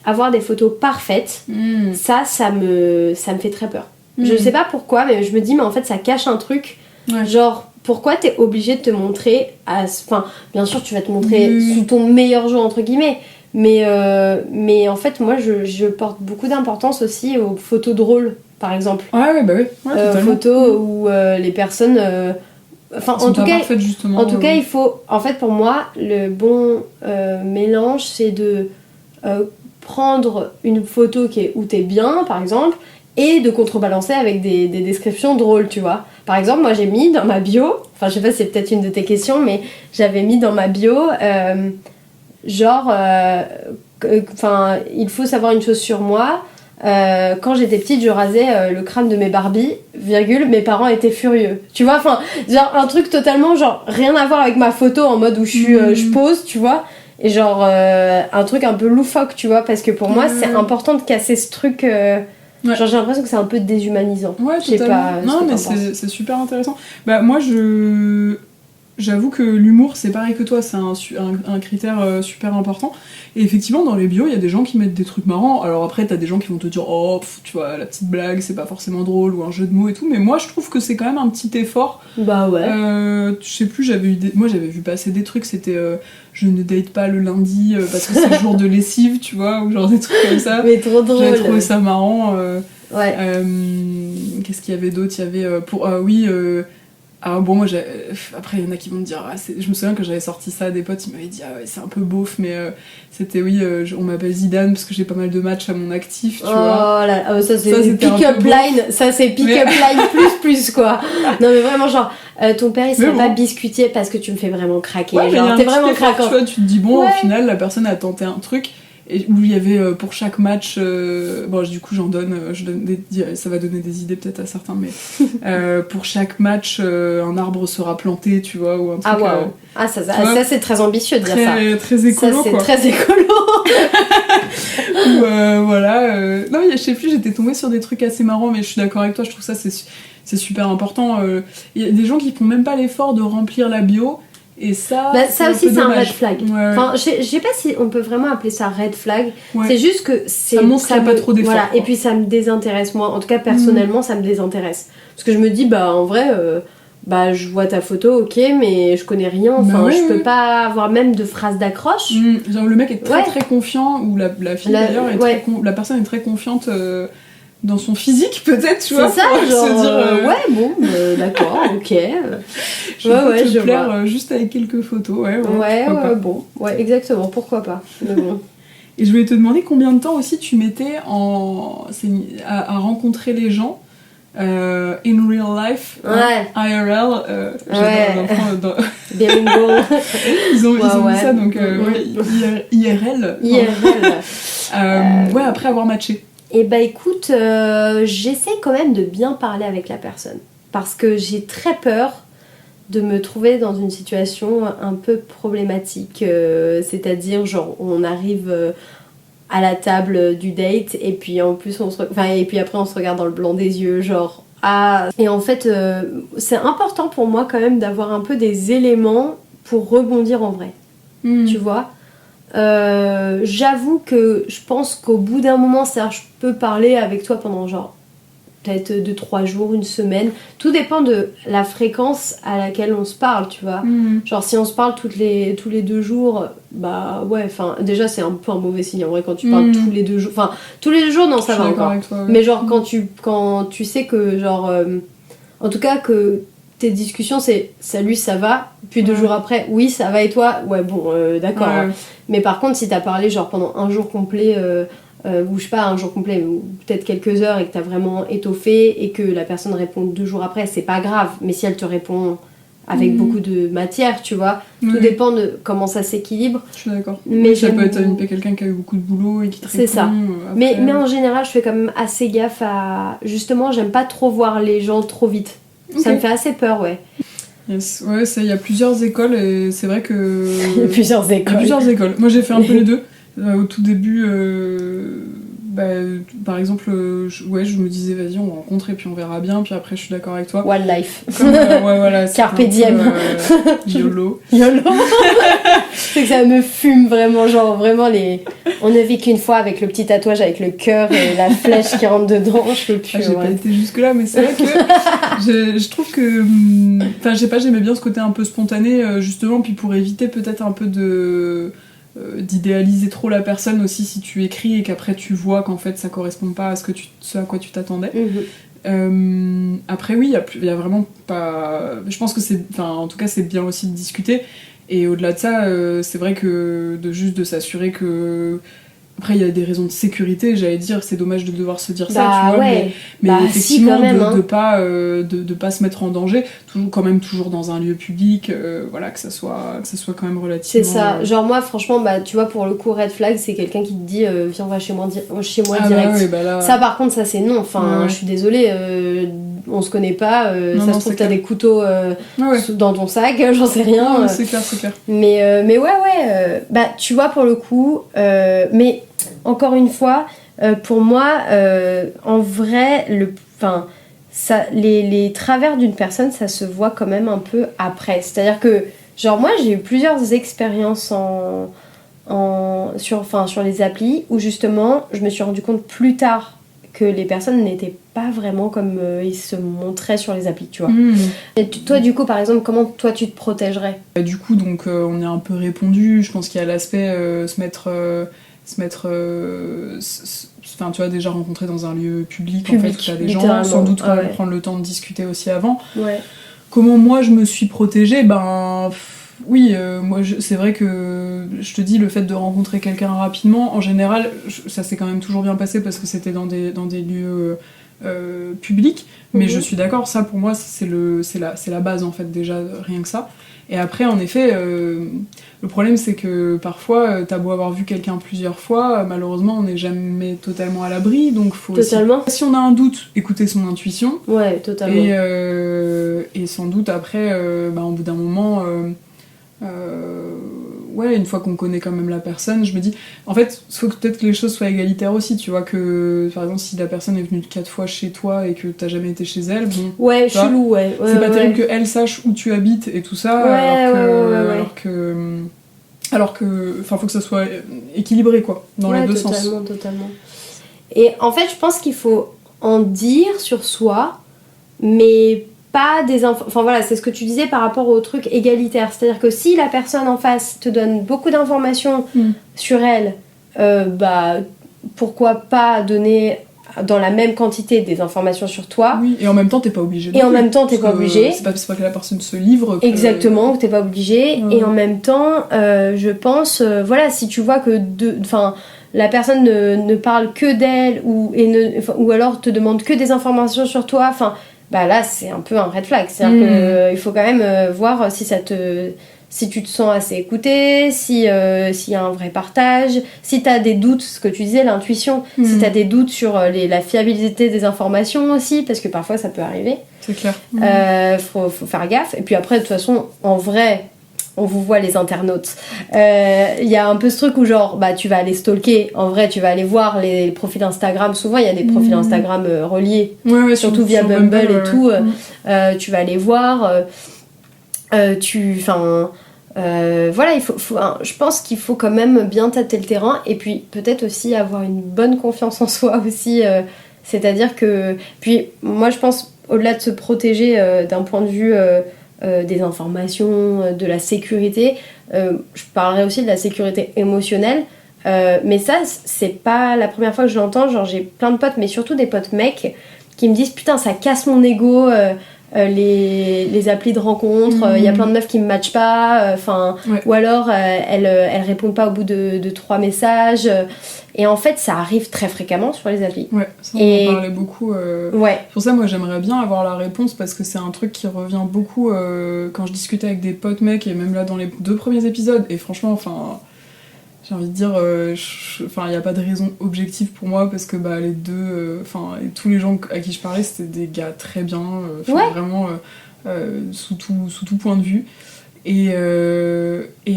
Avoir des photos parfaites, ça me fait très peur. Je sais pas pourquoi, mais je me dis mais en fait ça cache un truc, genre pourquoi t'es obligé de te montrer bien sûr tu vas te montrer sous ton meilleur jour entre guillemets, mais en fait moi je porte beaucoup d'importance aussi aux photos drôles par exemple. Photos où les personnes en tout cas il faut, en fait pour moi le bon mélange c'est de prendre une photo où t'es bien par exemple et de contrebalancer avec des descriptions drôles, tu vois. Par exemple, moi j'ai mis dans ma bio, je sais pas si c'est peut-être une de tes questions, mais j'avais mis dans ma bio il faut savoir une chose sur moi, quand j'étais petite je rasais le crâne de mes Barbies, mes parents étaient furieux, tu vois, genre un truc totalement genre rien à voir avec ma photo en mode où je pose, tu vois, et genre un truc un peu loufoque, tu vois, parce que pour moi c'est important de casser ce truc genre j'ai l'impression que c'est un peu déshumanisant. Je sais pas. Non mais c'est super intéressant. Moi j'avoue que l'humour c'est pareil que toi, c'est un critère super important. Et effectivement dans les bios il y a des gens qui mettent des trucs marrants. Alors après t'as des gens qui vont te dire tu vois la petite blague c'est pas forcément drôle ou un jeu de mots et tout. Mais moi je trouve que c'est quand même un petit effort. Je sais plus, j'avais vu passer des trucs, c'était je ne date pas le lundi parce que c'est le jour de lessive, tu vois, ou genre des trucs comme ça. Mais trop drôle. J'avais trouvé ça marrant. Qu'est-ce qu'il y avait d'autre? Il y avait Alors bon, moi, après, il y en a qui vont me dire, je me souviens que j'avais sorti ça à des potes, ils m'avaient dit, ah ouais, c'est un peu beauf, mais c'était, oui, on m'appelle Zidane parce que j'ai pas mal de matchs à mon actif, tu vois. Oh là, ça c'est pick-up line, ça c'est pick-up line plus quoi. Non mais vraiment, genre, ton père il serait pas biscuitier parce que tu me fais vraiment craquer. Ouais, genre, t'es vraiment craquant. Tu vois, tu te dis, bon, au final, la personne a tenté un truc. Et où il y avait pour chaque match, bon du coup je donne ça va donner des idées peut-être à certains, mais pour chaque match un arbre sera planté, tu vois, ou un truc. Ah waouh, ça c'est très ambitieux de dire ça. Très écolo, ça, c'est quoi. très écolo. Ou voilà, non je sais plus, j'étais tombée sur des trucs assez marrants, mais je suis d'accord avec toi, je trouve ça c'est super important. Il y a des gens qui font même pas l'effort de remplir la bio. Et ça, ça aussi c'est un red flag. Ouais. Enfin, je sais pas si on peut vraiment appeler ça red flag. Ouais. C'est juste que ça montre qu'il n'y a pas trop d'efforts. Voilà. Et puis ça me désintéresse moi. En tout cas personnellement, ça me désintéresse. Parce que je me dis en vrai, je vois ta photo, ok, mais je connais rien. Enfin, je peux pas avoir même de phrase d'accroche. Genre le mec est très très confiant, ou la fille d'ailleurs la personne est très confiante. Dans son physique peut-être, tu vois. C'est ça, genre se dire, d'accord, ok. Je vais te plaire juste avec quelques photos, exactement, pourquoi pas. Mais bon. Et je voulais te demander combien de temps aussi tu mettais à rencontrer les gens in real life, IRL. Bingo. Ils ont mis ça, donc IRL. Après avoir matché. Et écoute, j'essaie quand même de bien parler avec la personne. Parce que j'ai très peur de me trouver dans une situation un peu problématique. C'est-à-dire, genre, on arrive à la table du date et puis en plus, et puis après, on se regarde dans le blanc des yeux, genre... Ah. Et en fait, c'est important pour moi quand même d'avoir un peu des éléments pour rebondir en vrai. Tu vois ? J'avoue que je pense qu'au bout d'un moment, c'est-à-dire, je peux parler avec toi pendant genre peut-être 2-3 jours, une semaine, tout dépend de la fréquence à laquelle on se parle, tu vois. Genre si on se parle tous les 2 jours, déjà c'est un peu un mauvais signe en vrai quand tu parles tous les 2 jours, enfin tous les 2 jours non ça va encore, toi, mais genre quand tu sais que genre en tout cas que tes discussions c'est salut ça va, puis 2 jours après oui ça va et toi, d'accord. Mais par contre si t'as parlé genre pendant un jour complet ou je sais pas un jour complet ou peut-être quelques heures et que t'as vraiment étoffé et que la personne répond 2 jours après, c'est pas grave, mais si elle te répond avec beaucoup de matière, tu vois, tout dépend de comment ça s'équilibre. Je suis d'accord, mais ça peut être quelqu'un qui a eu beaucoup de boulot et qui te répond. C'est ça, après... mais en général je fais quand même assez gaffe à, justement j'aime pas trop voir les gens trop vite. Ça me fait assez peur, Yes. Ouais, il y a plusieurs écoles et c'est vrai que... Il y a plusieurs écoles. Moi j'ai fait un peu les deux. Au tout début, par exemple, je me disais vas-y on va rencontrer puis on verra bien, puis après je suis d'accord avec toi. One life. Voilà, Carpe diem. YOLO. C'est que ça me fume vraiment, genre vraiment on ne vit qu'une fois avec le petit tatouage avec le cœur et la flèche qui rentre dedans, je peux plus. J'ai pas été jusque là, mais c'est vrai que je trouve que, enfin je sais pas, j'aimais bien ce côté un peu spontané justement, puis pour éviter peut-être un peu d'idéaliser trop la personne aussi si tu écris et qu'après tu vois qu'en fait ça correspond pas à ce à quoi tu t'attendais. Après oui, il y a vraiment pas... Je pense que en tout cas c'est bien aussi de discuter, et au-delà de ça c'est vrai que de s'assurer que... Après, il y a des raisons de sécurité, j'allais dire, c'est dommage de devoir se dire ça, tu vois, mais effectivement, si, même, de pas se mettre en danger, toujours dans un lieu public, voilà, que ça soit quand même relativement... C'est ça, genre moi, franchement, tu vois, pour le coup, red flag, c'est quelqu'un qui te dit, viens, on va chez moi direct. Là... Ça, par contre, ça, c'est non, enfin, je suis désolée, on se connaît pas, ça se trouve, t'as des couteaux dans ton sac, j'en sais rien. Non, c'est clair. Mais tu vois, pour le coup, mais encore une fois, pour moi, en vrai, les travers d'une personne, ça se voit quand même un peu après. C'est-à-dire que, genre, moi, j'ai eu plusieurs expériences sur les applis où, justement, je me suis rendu compte plus tard que les personnes n'étaient pas vraiment comme ils se montraient sur les applis, tu vois. Et toi, du coup, par exemple, comment toi, tu te protégerais ? Du coup, donc, on est un peu répondu. Je pense qu'il y a l'aspect se mettre enfin tu vois, déjà rencontrer dans un lieu public en fait, où t'as des gens, sans doute prendre le temps de discuter aussi avant. comment moi je me suis protégée, oui, moi c'est vrai que je te dis, le fait de rencontrer quelqu'un rapidement, en général, ça s'est quand même toujours bien passé parce que c'était dans des lieux publics, mais je suis d'accord, ça pour moi c'est la base en fait, déjà rien que ça. Et après en effet, le problème c'est que parfois t'as beau avoir vu quelqu'un plusieurs fois, malheureusement on n'est jamais totalement à l'abri, donc faut totalement. Aussi, si on a un doute, écouter son intuition. Ouais, totalement. Et sans doute après, au bout d'un moment, une fois qu'on connaît quand même la personne, je me dis, en fait, il faut peut-être que les choses soient égalitaires aussi, tu vois, que par exemple si la personne est venue 4 fois chez toi et que t'as jamais été chez elle, bon, ouais, chelou, ouais, c'est pas terrible qu'elle sache où tu habites et tout ça, alors que faut que ça soit équilibré, quoi, dans les deux sens. Totalement. Et en fait, je pense qu'il faut en dire sur soi, mais pas des enfin voilà, c'est ce que tu disais par rapport au truc égalitaire, c'est-à-dire que si la personne en face te donne beaucoup d'informations sur elle, pourquoi pas donner dans la même quantité des informations sur toi. Oui, et en même temps t'es pas obligé. Et en même temps t'es pas obligé. C'est pas que la personne se livre. Exactement, t'es pas obligé. Et en même temps, je pense, si tu vois que la personne ne parle que d'elle ou alors te demande que des informations sur toi, là c'est un peu un red flag, c'est-à-dire qu'il faut quand même voir si tu te sens assez écouté, s'il y a un vrai partage, si t'as des doutes, ce que tu disais, l'intuition, si t'as des doutes sur la fiabilité des informations aussi, parce que parfois ça peut arriver. C'est clair. Faut faire gaffe. Et puis après, de toute façon, en vrai, on vous voit les internautes. Il y a un peu ce truc où tu vas aller stalker. En vrai, tu vas aller voir les profils Instagram. Souvent, il y a des profils Instagram reliés, surtout via Bumble et tout. Tu vas aller voir. Je pense qu'il faut quand même bien tâter le terrain. Et puis, peut-être aussi avoir une bonne confiance en soi aussi. C'est-à-dire que... Puis, moi, je pense, au-delà de se protéger d'un point de vue... des informations, de la sécurité. Je parlerai aussi de la sécurité émotionnelle. Mais ça, c'est pas la première fois que je l'entends. Genre, j'ai plein de potes, mais surtout des potes mecs, qui me disent « Putain, ça casse mon ego, les applis de rencontre, y a plein de meufs qui me matchent pas. » Ou alors, elles répondent pas au bout de 3 messages. Et en fait, ça arrive très fréquemment sur les applis. Ouais, ça on en parlait beaucoup. Pour ça, moi, j'aimerais bien avoir la réponse parce que c'est un truc qui revient beaucoup quand je discutais avec des potes mecs et même là dans les 2 premiers épisodes. Et franchement, j'ai envie de dire, il n'y a pas de raison objective pour moi parce que les deux, et tous les gens à qui je parlais, c'était des gars très bien, vraiment sous tout point de vue. Et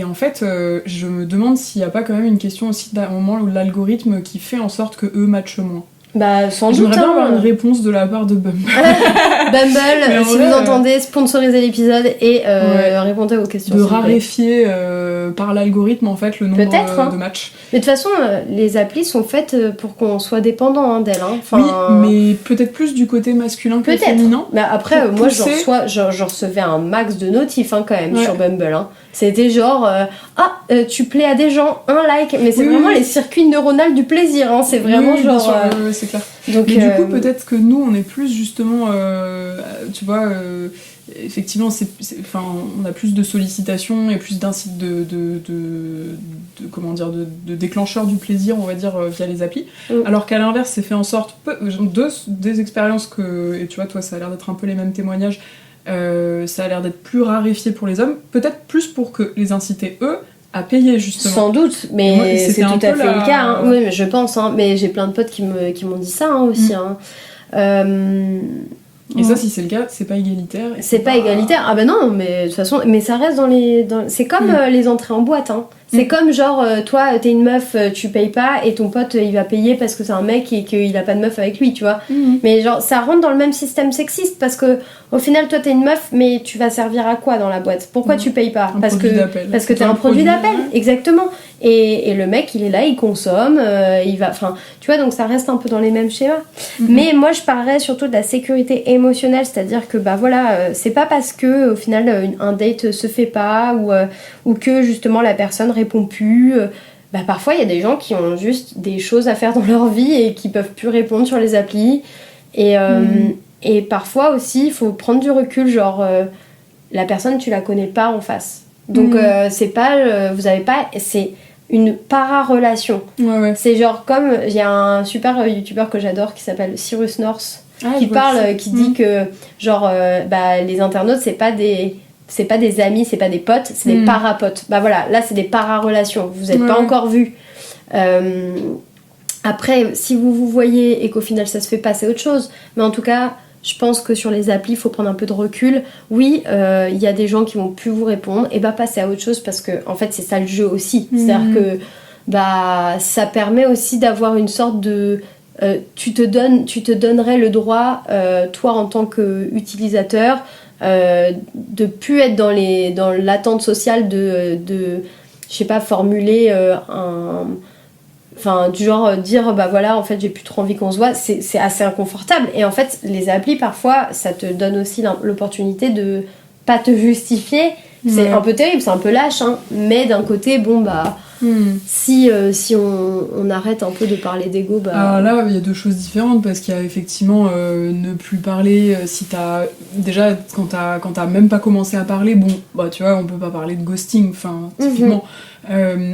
en fait, je me demande s'il n'y a pas quand même une question aussi d'un moment où l'algorithme qui fait en sorte que eux matchent moins. Sans doute. J'aimerais bien avoir une réponse de la part de Bumble. Bumble, si vous entendez, sponsorisez l'épisode et répondez aux questions. De raréfier par l'algorithme en fait le nombre de matchs. Mais de toute façon, les applis sont faites pour qu'on soit dépendant d'elles. Oui, mais peut-être plus du côté masculin que féminin. Mais après, moi je recevais un max de notifs quand même sur Bumble. C'était genre, tu plais à des gens, un like, mais c'est vraiment les circuits neuronaux du plaisir. C'est vraiment genre. C'est clair. Donc, mais du coup, peut-être que nous, on est plus justement, tu vois, effectivement, on a plus de sollicitations et plus d'incites de déclencheurs du plaisir, on va dire, via les applis. Alors qu'à l'inverse, c'est fait en sorte, des expériences et tu vois, toi, ça a l'air d'être un peu les mêmes témoignages. Ça a l'air d'être plus raréfié pour les hommes, peut-être plus pour que les inciter eux à payer justement. Sans doute, mais moi, c'est tout à fait le cas. Oui, mais je pense, mais j'ai plein de potes qui m'ont dit ça aussi. Et ça, si c'est le cas, c'est pas égalitaire. C'est pas égalitaire. Ah bah non, mais de toute façon, mais ça reste c'est comme les entrées en boîte. C'est comme genre, toi, t'es une meuf, tu payes pas, et ton pote, il va payer parce que c'est un mec et qu'il a pas de meuf avec lui, tu vois. Mais genre, ça rentre dans le même système sexiste parce que, au final, toi, t'es une meuf, mais tu vas servir à quoi dans la boîte ? Pourquoi tu payes pas ? Parce que t'es un produit d'appel, exactement. Et le mec, il est là, il consomme, il va... Enfin, tu vois, donc ça reste un peu dans les mêmes schémas. Mais moi, je parlerais surtout de la sécurité émotionnelle, c'est-à-dire que, c'est pas parce que, au final, un date se fait pas ou que, justement, la personne répond plus... parfois, il y a des gens qui ont juste des choses à faire dans leur vie et qui peuvent plus répondre sur les applis. Et parfois aussi, il faut prendre du recul, genre... la personne, tu la connais pas en face. Donc, c'est pas... vous avez pas... C'est une para-relation. Ouais. C'est genre comme... Il y a un super youtubeur que j'adore qui s'appelle Cyrus North, qui parle, qui dit que, genre, les internautes, c'est pas des amis, c'est pas des potes, c'est des para-potes. Bah voilà, là, c'est des para-relations. Vous êtes pas encore vus. Après, si vous voyez et qu'au final, ça se fait pas, c'est autre chose. Mais en tout cas... Je pense que sur les applis, il faut prendre un peu de recul. Oui, il y a des gens qui vont plus vous répondre. Et passer à autre chose parce que, en fait, c'est ça le jeu aussi. C'est-à-dire que ça permet aussi d'avoir une sorte de... tu te donnerais le droit, toi, en tant qu'utilisateur, de plus être dans l'attente sociale de je sais pas, formuler un... Enfin, du genre dire, en fait, j'ai plus trop envie qu'on se voit, c'est assez inconfortable. Et en fait, les applis, parfois, ça te donne aussi l'opportunité de pas te justifier. C'est un peu terrible, c'est un peu lâche, hein. Mais d'un côté, si on arrête un peu de parler d'ego, Alors là, il y a deux choses différentes, parce qu'il y a effectivement ne plus parler si t'as... Déjà, quand t'as même pas commencé à parler, tu vois, on peut pas parler de ghosting, enfin, typiquement...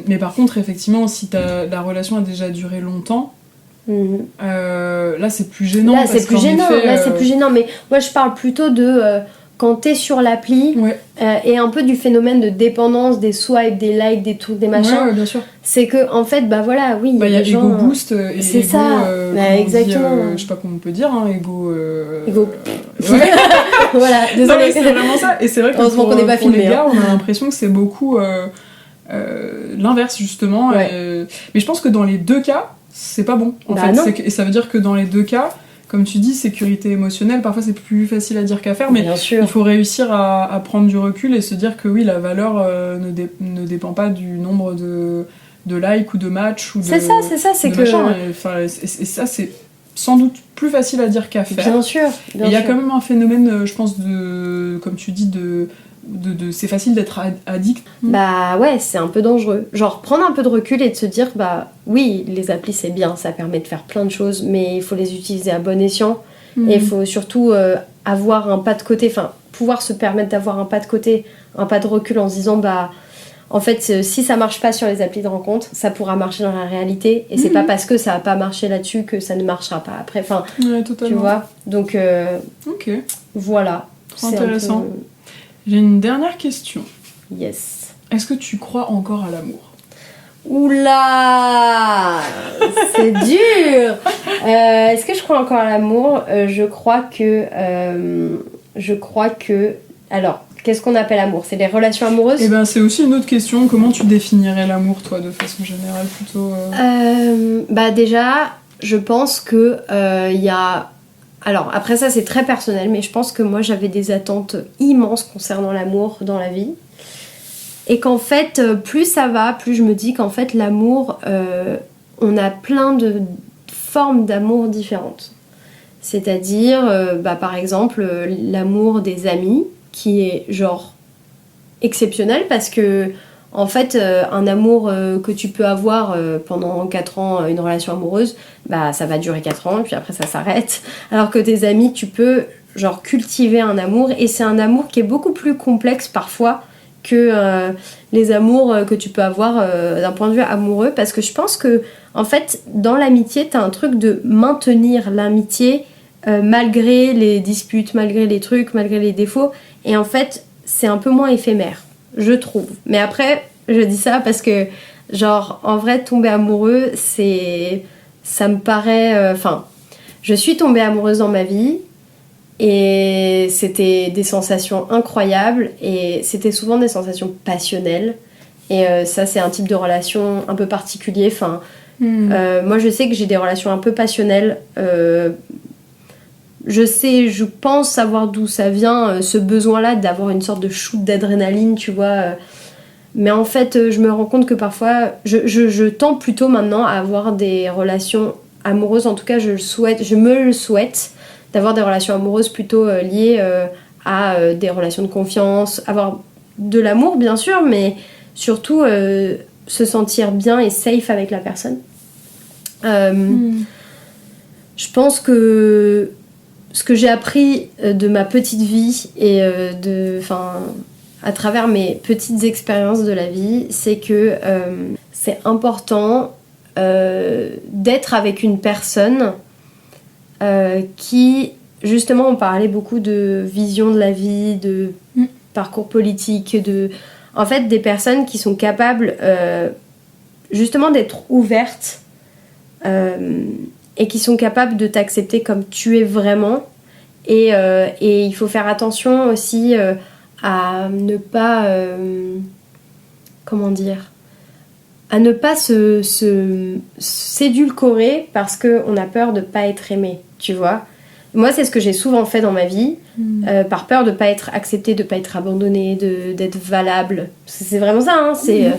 mais par contre, effectivement, si la relation a déjà duré longtemps, là c'est plus gênant. Là c'est plus gênant, mais moi je parle plutôt de quand t'es sur l'appli et un peu du phénomène de dépendance, des swipes, des likes, des trucs, des machins. Ouais, bien sûr. C'est que en fait, oui, il y a Ego Boost et c'est Ego, ça. Exactement. Je sais pas comment on peut dire, hein, Ego. Ouais. Voilà, désolé. Non, c'est vraiment ça. Et c'est vrai que heureusement qu'on n'est pas filmé. Les gars, on a l'impression que c'est beaucoup l'inverse justement. Mais je pense que dans les deux cas, c'est pas bon. En fait, et ça veut dire que dans les deux cas, comme tu dis, sécurité émotionnelle, parfois c'est plus facile à dire qu'à faire, mais il faut réussir à prendre du recul et se dire que oui, la valeur ne dépend pas du nombre de likes ou de matchs ou de... C'est ça, c'est que... Et ça, c'est sans doute plus facile à dire qu'à faire. Bien sûr. Et il y a quand même un phénomène, je pense, comme tu dis, c'est facile d'être addict. C'est un peu dangereux. Genre prendre un peu de recul et de se dire oui, les applis c'est bien, ça permet de faire plein de choses, mais il faut les utiliser à bon escient et il faut surtout avoir un pas de côté, enfin pouvoir se permettre d'avoir un pas de côté, un pas de recul en se disant en fait si ça marche pas sur les applis de rencontre, ça pourra marcher dans la réalité et c'est pas parce que ça a pas marché là-dessus que ça ne marchera pas après. Enfin, tu vois. Donc voilà. C'est intéressant. J'ai une dernière question. Yes. Est-ce que tu crois encore à l'amour ? Oula, c'est dur. Est-ce que je crois encore à l'amour ? Je crois que... Alors, qu'est-ce qu'on appelle amour ? C'est les relations amoureuses ? C'est aussi une autre question. Comment tu définirais l'amour, toi, de façon générale, plutôt déjà, je pense que y a... Alors, après ça, c'est très personnel, mais je pense que moi, j'avais des attentes immenses concernant l'amour dans la vie. Et qu'en fait, plus ça va, plus je me dis qu'en fait, l'amour, on a plein de formes d'amour différentes. C'est-à-dire, par exemple, l'amour des amis, qui est genre exceptionnel parce que en fait, un amour que tu peux avoir pendant 4 ans, une relation amoureuse, ça va durer 4 ans, et puis après ça s'arrête. Alors que tes amis, tu peux genre cultiver un amour, et c'est un amour qui est beaucoup plus complexe parfois que les amours que tu peux avoir d'un point de vue amoureux, parce que je pense que, en fait, dans l'amitié, t'as un truc de maintenir l'amitié malgré les disputes, malgré les trucs, malgré les défauts, et en fait, c'est un peu moins éphémère. Je trouve. Mais après, je dis ça parce que, genre, en vrai, tomber amoureux, ça me paraît... je suis tombée amoureuse dans ma vie et c'était des sensations incroyables et c'était souvent des sensations passionnelles. Et ça, c'est un type de relation un peu particulier. Moi, je sais que j'ai des relations un peu passionnelles. Je pense savoir d'où ça vient, ce besoin-là d'avoir une sorte de shoot d'adrénaline, tu vois. Mais en fait, je me rends compte que parfois, je tends plutôt maintenant à avoir des relations amoureuses. En tout cas, je me le souhaite, d'avoir des relations amoureuses plutôt liées à des relations de confiance, avoir de l'amour, bien sûr, mais surtout se sentir bien et safe avec la personne. Je pense que ce que j'ai appris de ma petite vie et à travers mes petites expériences de la vie, c'est que c'est important d'être avec une personne qui, justement, on parlait beaucoup de vision de la vie, de parcours politique, en fait, des personnes qui sont capables justement d'être ouvertes et qui sont capables de t'accepter comme tu es vraiment. Et il faut faire attention aussi à ne pas... à ne pas s'édulcorer parce qu'on a peur de ne pas être aimé, tu vois. Moi, c'est ce que j'ai souvent fait dans ma vie, par peur de ne pas être acceptée, de ne pas être abandonnée, d'être valable. C'est vraiment ça, hein, c'est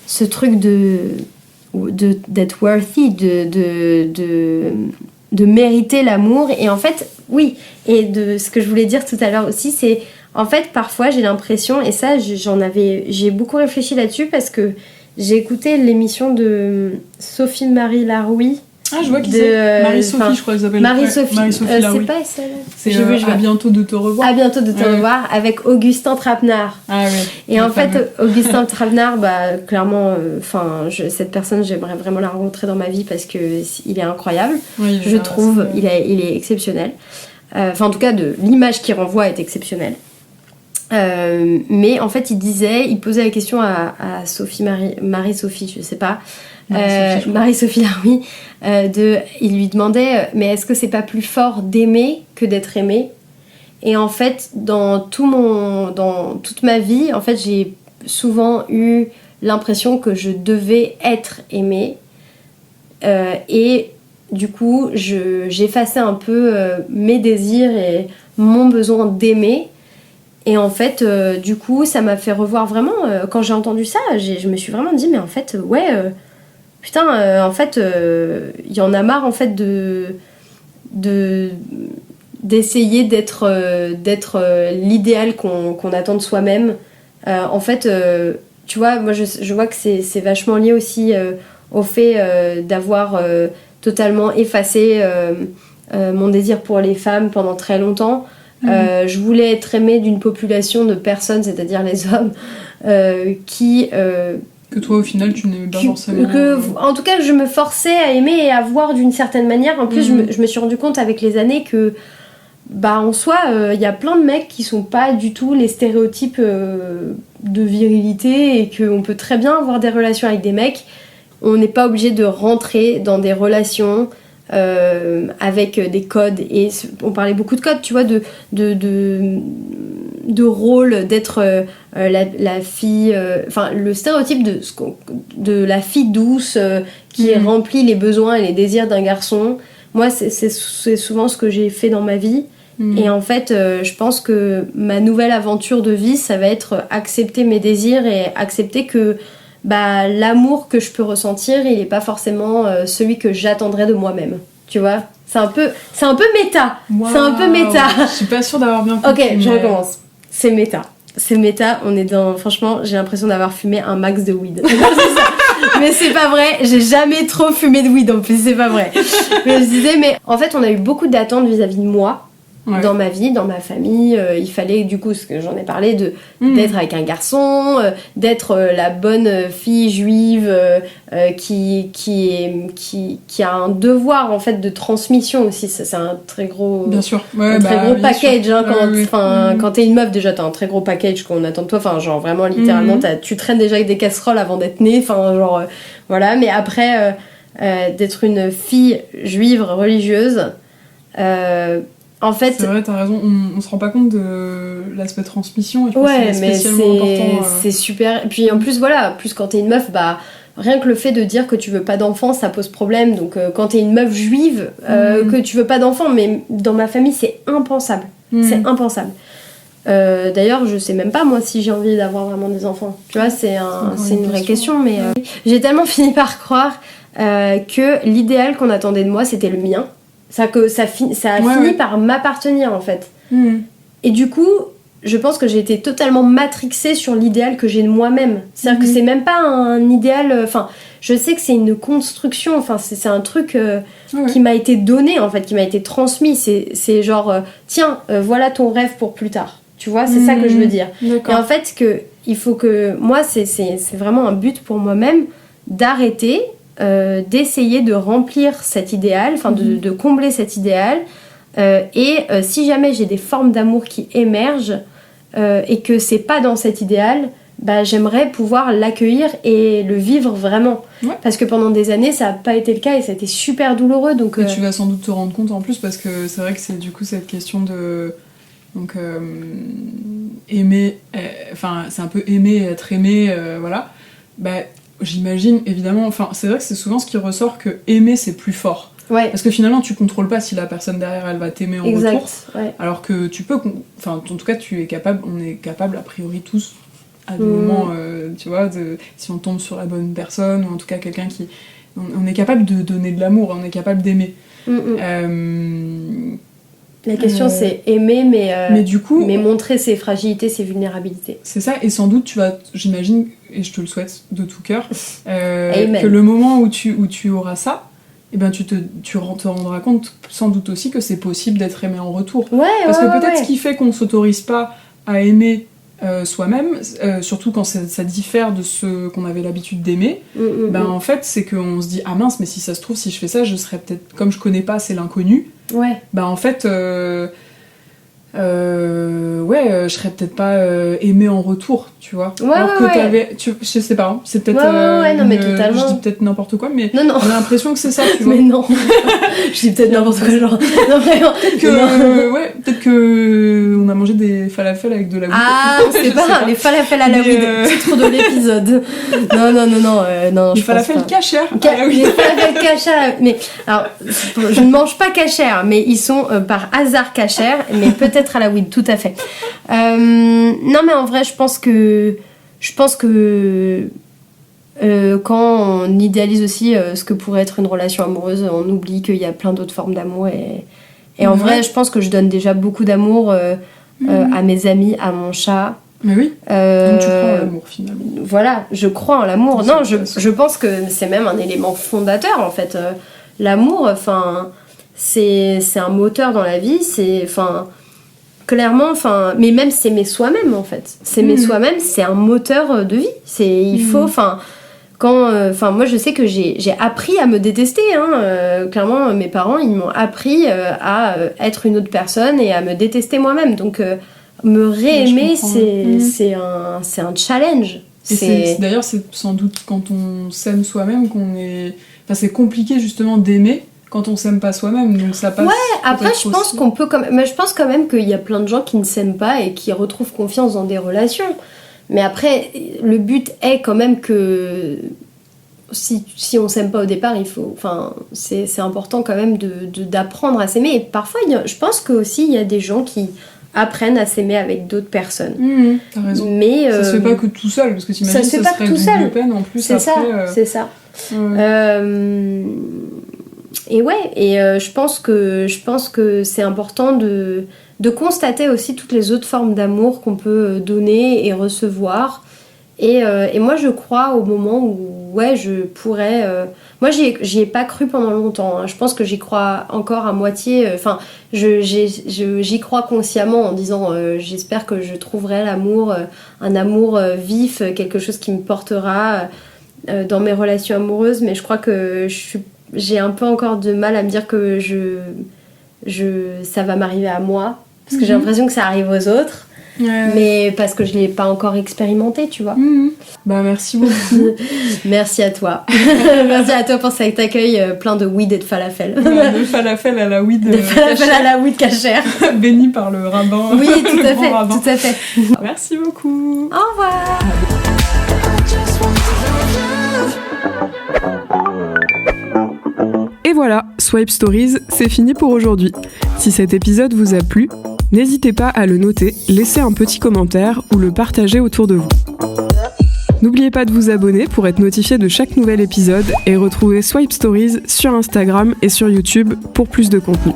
ce truc d'être worthy, de mériter l'amour. Et en fait, oui, et de ce que je voulais dire tout à l'heure aussi, c'est en fait, parfois, j'ai l'impression, et ça, j'ai beaucoup réfléchi là-dessus parce que j'ai écouté l'émission de Sophie-Marie Laroui. Ah, je vois qui c'est. Marie-Sophie, je crois qu'elle s'appelle. Marie-Sophie. Laroui. C'est pas celle-là. C'est À bientôt de te revoir. À bientôt de te revoir, avec Augustin Trapenard. Ah oui. Et en fait, Augustin Trapenard, clairement, cette personne, j'aimerais vraiment la rencontrer dans ma vie parce qu'il est incroyable. Oui, je trouve, il est exceptionnel. En tout cas, l'image qu'il renvoie est exceptionnelle. Mais en fait, il posait la question à Marie-Sophie, je sais pas, Marie-Sophie Laroui, il lui demandait mais est-ce que c'est pas plus fort d'aimer que d'être aimé? Et en fait, dans toute ma vie, en fait, j'ai souvent eu l'impression que je devais être aimée, et du coup, j'effaçais un peu mes désirs et mon besoin d'aimer. Et en fait, du coup, ça m'a fait revoir vraiment... quand j'ai entendu ça, je me suis vraiment dit, mais en fait, putain, en fait, il y en a marre, en fait, d'essayer d'être l'idéal qu'on attend de soi-même. En fait, tu vois, moi, je vois que c'est vachement lié aussi au fait d'avoir totalement effacé mon désir pour les femmes pendant très longtemps. Je voulais être aimée d'une population de personnes, c'est-à-dire les hommes, qui... que toi, au final, tu n'aimais pas forcément... En tout cas, je me forçais à aimer et à voir d'une certaine manière. En plus, je me suis rendu compte avec les années que, en soi, y a plein de mecs qui sont pas du tout les stéréotypes de virilité et qu'on peut très bien avoir des relations avec des mecs. On n'est pas obligé de rentrer dans des relations... avec des codes, et on parlait beaucoup de codes, tu vois, de rôle, d'être la fille, le stéréotype de la fille douce qui remplit les besoins et les désirs d'un garçon. Moi, c'est souvent ce que j'ai fait dans ma vie. Et en fait, je pense que ma nouvelle aventure de vie, ça va être accepter mes désirs et accepter que l'amour que je peux ressentir, il est pas forcément celui que j'attendrais de moi-même, tu vois. C'est un peu méta. Wow. C'est un peu méta. Je suis pas sûre d'avoir bien compris. Ok, je recommence. C'est méta. On est dans... Franchement, j'ai l'impression d'avoir fumé un max de weed. Mais c'est pas vrai, j'ai jamais trop fumé de weed en plus, c'est pas vrai. Mais je disais, mais en fait, on a eu beaucoup d'attentes vis-à-vis de moi. Dans ma vie, dans ma famille, il fallait, du coup, ce que j'en ai parlé, d'être avec un garçon, d'être la bonne fille juive qui a un devoir en fait de transmission aussi. Ça, c'est un très gros, bien sûr. Gros package. Hein, quand t'es une meuf, déjà t'as un très gros package qu'on attend de toi. Enfin, genre vraiment littéralement, tu traînes déjà avec des casseroles avant d'être née. Enfin, genre voilà. Mais après, d'être une fille juive religieuse. En fait, c'est vrai, t'as raison, on se rend pas compte de l'aspect transmission, et je pense que c'est spécialement important. C'est super. Et puis en plus, plus quand t'es une meuf, rien que le fait de dire que tu veux pas d'enfant, ça pose problème. Donc quand t'es une meuf juive, que tu veux pas d'enfant, mais dans ma famille, c'est impensable. C'est impensable. D'ailleurs, je sais même pas moi si j'ai envie d'avoir vraiment des enfants. Tu vois, c'est une vraie question, mais j'ai tellement fini par croire que l'idéal qu'on attendait de moi, c'était le mien. Ça a fini par m'appartenir en fait. Et du coup, je pense que j'ai été totalement matrixée sur l'idéal que j'ai de moi-même. C'est-à-dire que c'est même pas un idéal... Enfin, je sais que c'est une construction, enfin, c'est un truc qui m'a été donné, en fait, qui m'a été transmis. C'est genre, tiens, voilà ton rêve pour plus tard. Tu vois, c'est ça que je veux dire. D'accord. Et en fait, il faut que... Moi, c'est vraiment un but pour moi-même d'arrêter, d'essayer de remplir cet idéal, enfin, de combler cet idéal. Et si jamais j'ai des formes d'amour qui émergent et que c'est pas dans cet idéal, bah, j'aimerais pouvoir l'accueillir et le vivre vraiment. Ouais. Parce que pendant des années, ça n'a pas été le cas et ça a été super douloureux. Donc, et tu vas sans doute te rendre compte en plus, parce que c'est vrai que c'est du coup cette question de... Donc, aimer... Enfin, c'est un peu aimer, être aimé, voilà. Bah, j'imagine, évidemment... Enfin, c'est vrai que c'est souvent ce qui ressort, que aimer, c'est plus fort. Ouais. Parce que finalement, tu contrôles pas si la personne derrière, elle va t'aimer en retour. Ouais. Alors que tu peux... Enfin, en tout cas, on est capable, a priori, tous... à des moments, tu vois, si on tombe sur la bonne personne, ou en tout cas quelqu'un qui... On est capable de donner de l'amour, on est capable d'aimer. La question, c'est aimer, mais du coup... mais montrer ses fragilités, ses vulnérabilités. C'est ça, et sans doute, tu vas, j'imagine, et je te le souhaite de tout cœur, que le moment où tu auras ça, eh ben, tu te rendras compte, sans doute aussi, que c'est possible d'être aimé en retour. Parce que peut-être ce qui fait qu'on s'autorise pas à aimer soi-même, surtout quand ça diffère de ce qu'on avait l'habitude d'aimer, en fait c'est qu'on se dit ah mince, mais si ça se trouve, si je fais ça, je serais peut-être, comme je connais pas, c'est l'inconnu, en fait je serais peut-être pas aimée en retour, tu vois. Alors que t'avais, je sais pas, c'est peut-être non, mais totalement. Je dis peut-être n'importe quoi, mais non. on a l'impression que c'est ça, tu vois. Mais non, je dis peut-être n'importe quoi, genre. Non, vraiment. Peut-être que on a mangé des falafels avec de la weed. Ah, c'est pas les falafels à la weed, titre de l'épisode. Non. Les falafels cachers. Les falafels cachers, mais alors, je ne mange pas cachers, mais ils sont par hasard cachers, mais peut-être à la weed, tout à fait. Non, mais en vrai, je pense que quand on idéalise aussi ce que pourrait être une relation amoureuse, on oublie qu'il y a plein d'autres formes d'amour, et en vrai, je pense que je donne déjà beaucoup d'amour à mes amis, à mon chat. Mais oui, donc tu crois en l'amour finalement. Voilà, je crois en l'amour. Non, je pense que c'est même un élément fondateur en fait. L'amour, enfin, c'est un moteur dans la vie, clairement, enfin, mais même s'aimer soi-même en fait. S'aimer soi-même, c'est un moteur de vie. Il faut, moi je sais que j'ai appris à me détester. Clairement, mes parents, ils m'ont appris à être une autre personne et à me détester moi-même. Donc, me réaimer, c'est un challenge. Et d'ailleurs, c'est sans doute quand on s'aime soi-même qu'on est... Enfin, c'est compliqué justement d'aimer quand on s'aime pas soi-même, donc ça passe. Ouais, après je pense qu'on peut mais je pense quand même qu'il y a plein de gens qui ne s'aiment pas et qui retrouvent confiance dans des relations. Mais après, le but est quand même que si on s'aime pas au départ, il faut, enfin, c'est important quand même d'apprendre à s'aimer. Et parfois, je pense que aussi il y a des gens qui apprennent à s'aimer avec d'autres personnes. T'as raison. Mais ça se fait pas que tout seul, parce que t'imagines ça serait double peine en plus. C'est après, c'est ça. Et je pense que c'est important de constater aussi toutes les autres formes d'amour qu'on peut donner et recevoir. Et moi, je crois au moment où je pourrais... Moi, j'y ai pas cru pendant longtemps. Hein. Je pense que j'y crois encore à moitié. Enfin, j'y crois consciemment en disant j'espère que je trouverai l'amour, un amour vif, quelque chose qui me portera dans mes relations amoureuses. Mais je crois que j'ai un peu encore de mal à me dire que ça va m'arriver à moi. Parce que j'ai l'impression que ça arrive aux autres. Mais parce que je l'ai pas encore expérimenté, tu vois. Bah merci beaucoup. Merci à toi. Merci à toi pour cet accueil plein de weed et de falafel. De falafel à la weed. De falafel à la weed cachère. Béni par le rabbin. Oui, tout à fait. Merci beaucoup. Au revoir. Et voilà, Swipe Stories, c'est fini pour aujourd'hui. Si cet épisode vous a plu, n'hésitez pas à le noter, laisser un petit commentaire ou le partager autour de vous. N'oubliez pas de vous abonner pour être notifié de chaque nouvel épisode et retrouver Swipe Stories sur Instagram et sur YouTube pour plus de contenu.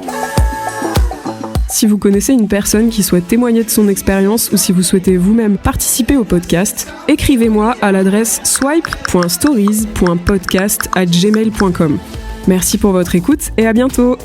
Si vous connaissez une personne qui souhaite témoigner de son expérience ou si vous souhaitez vous-même participer au podcast, écrivez-moi à l'adresse swipe.stories.podcast@gmail.com. Merci pour votre écoute et à bientôt!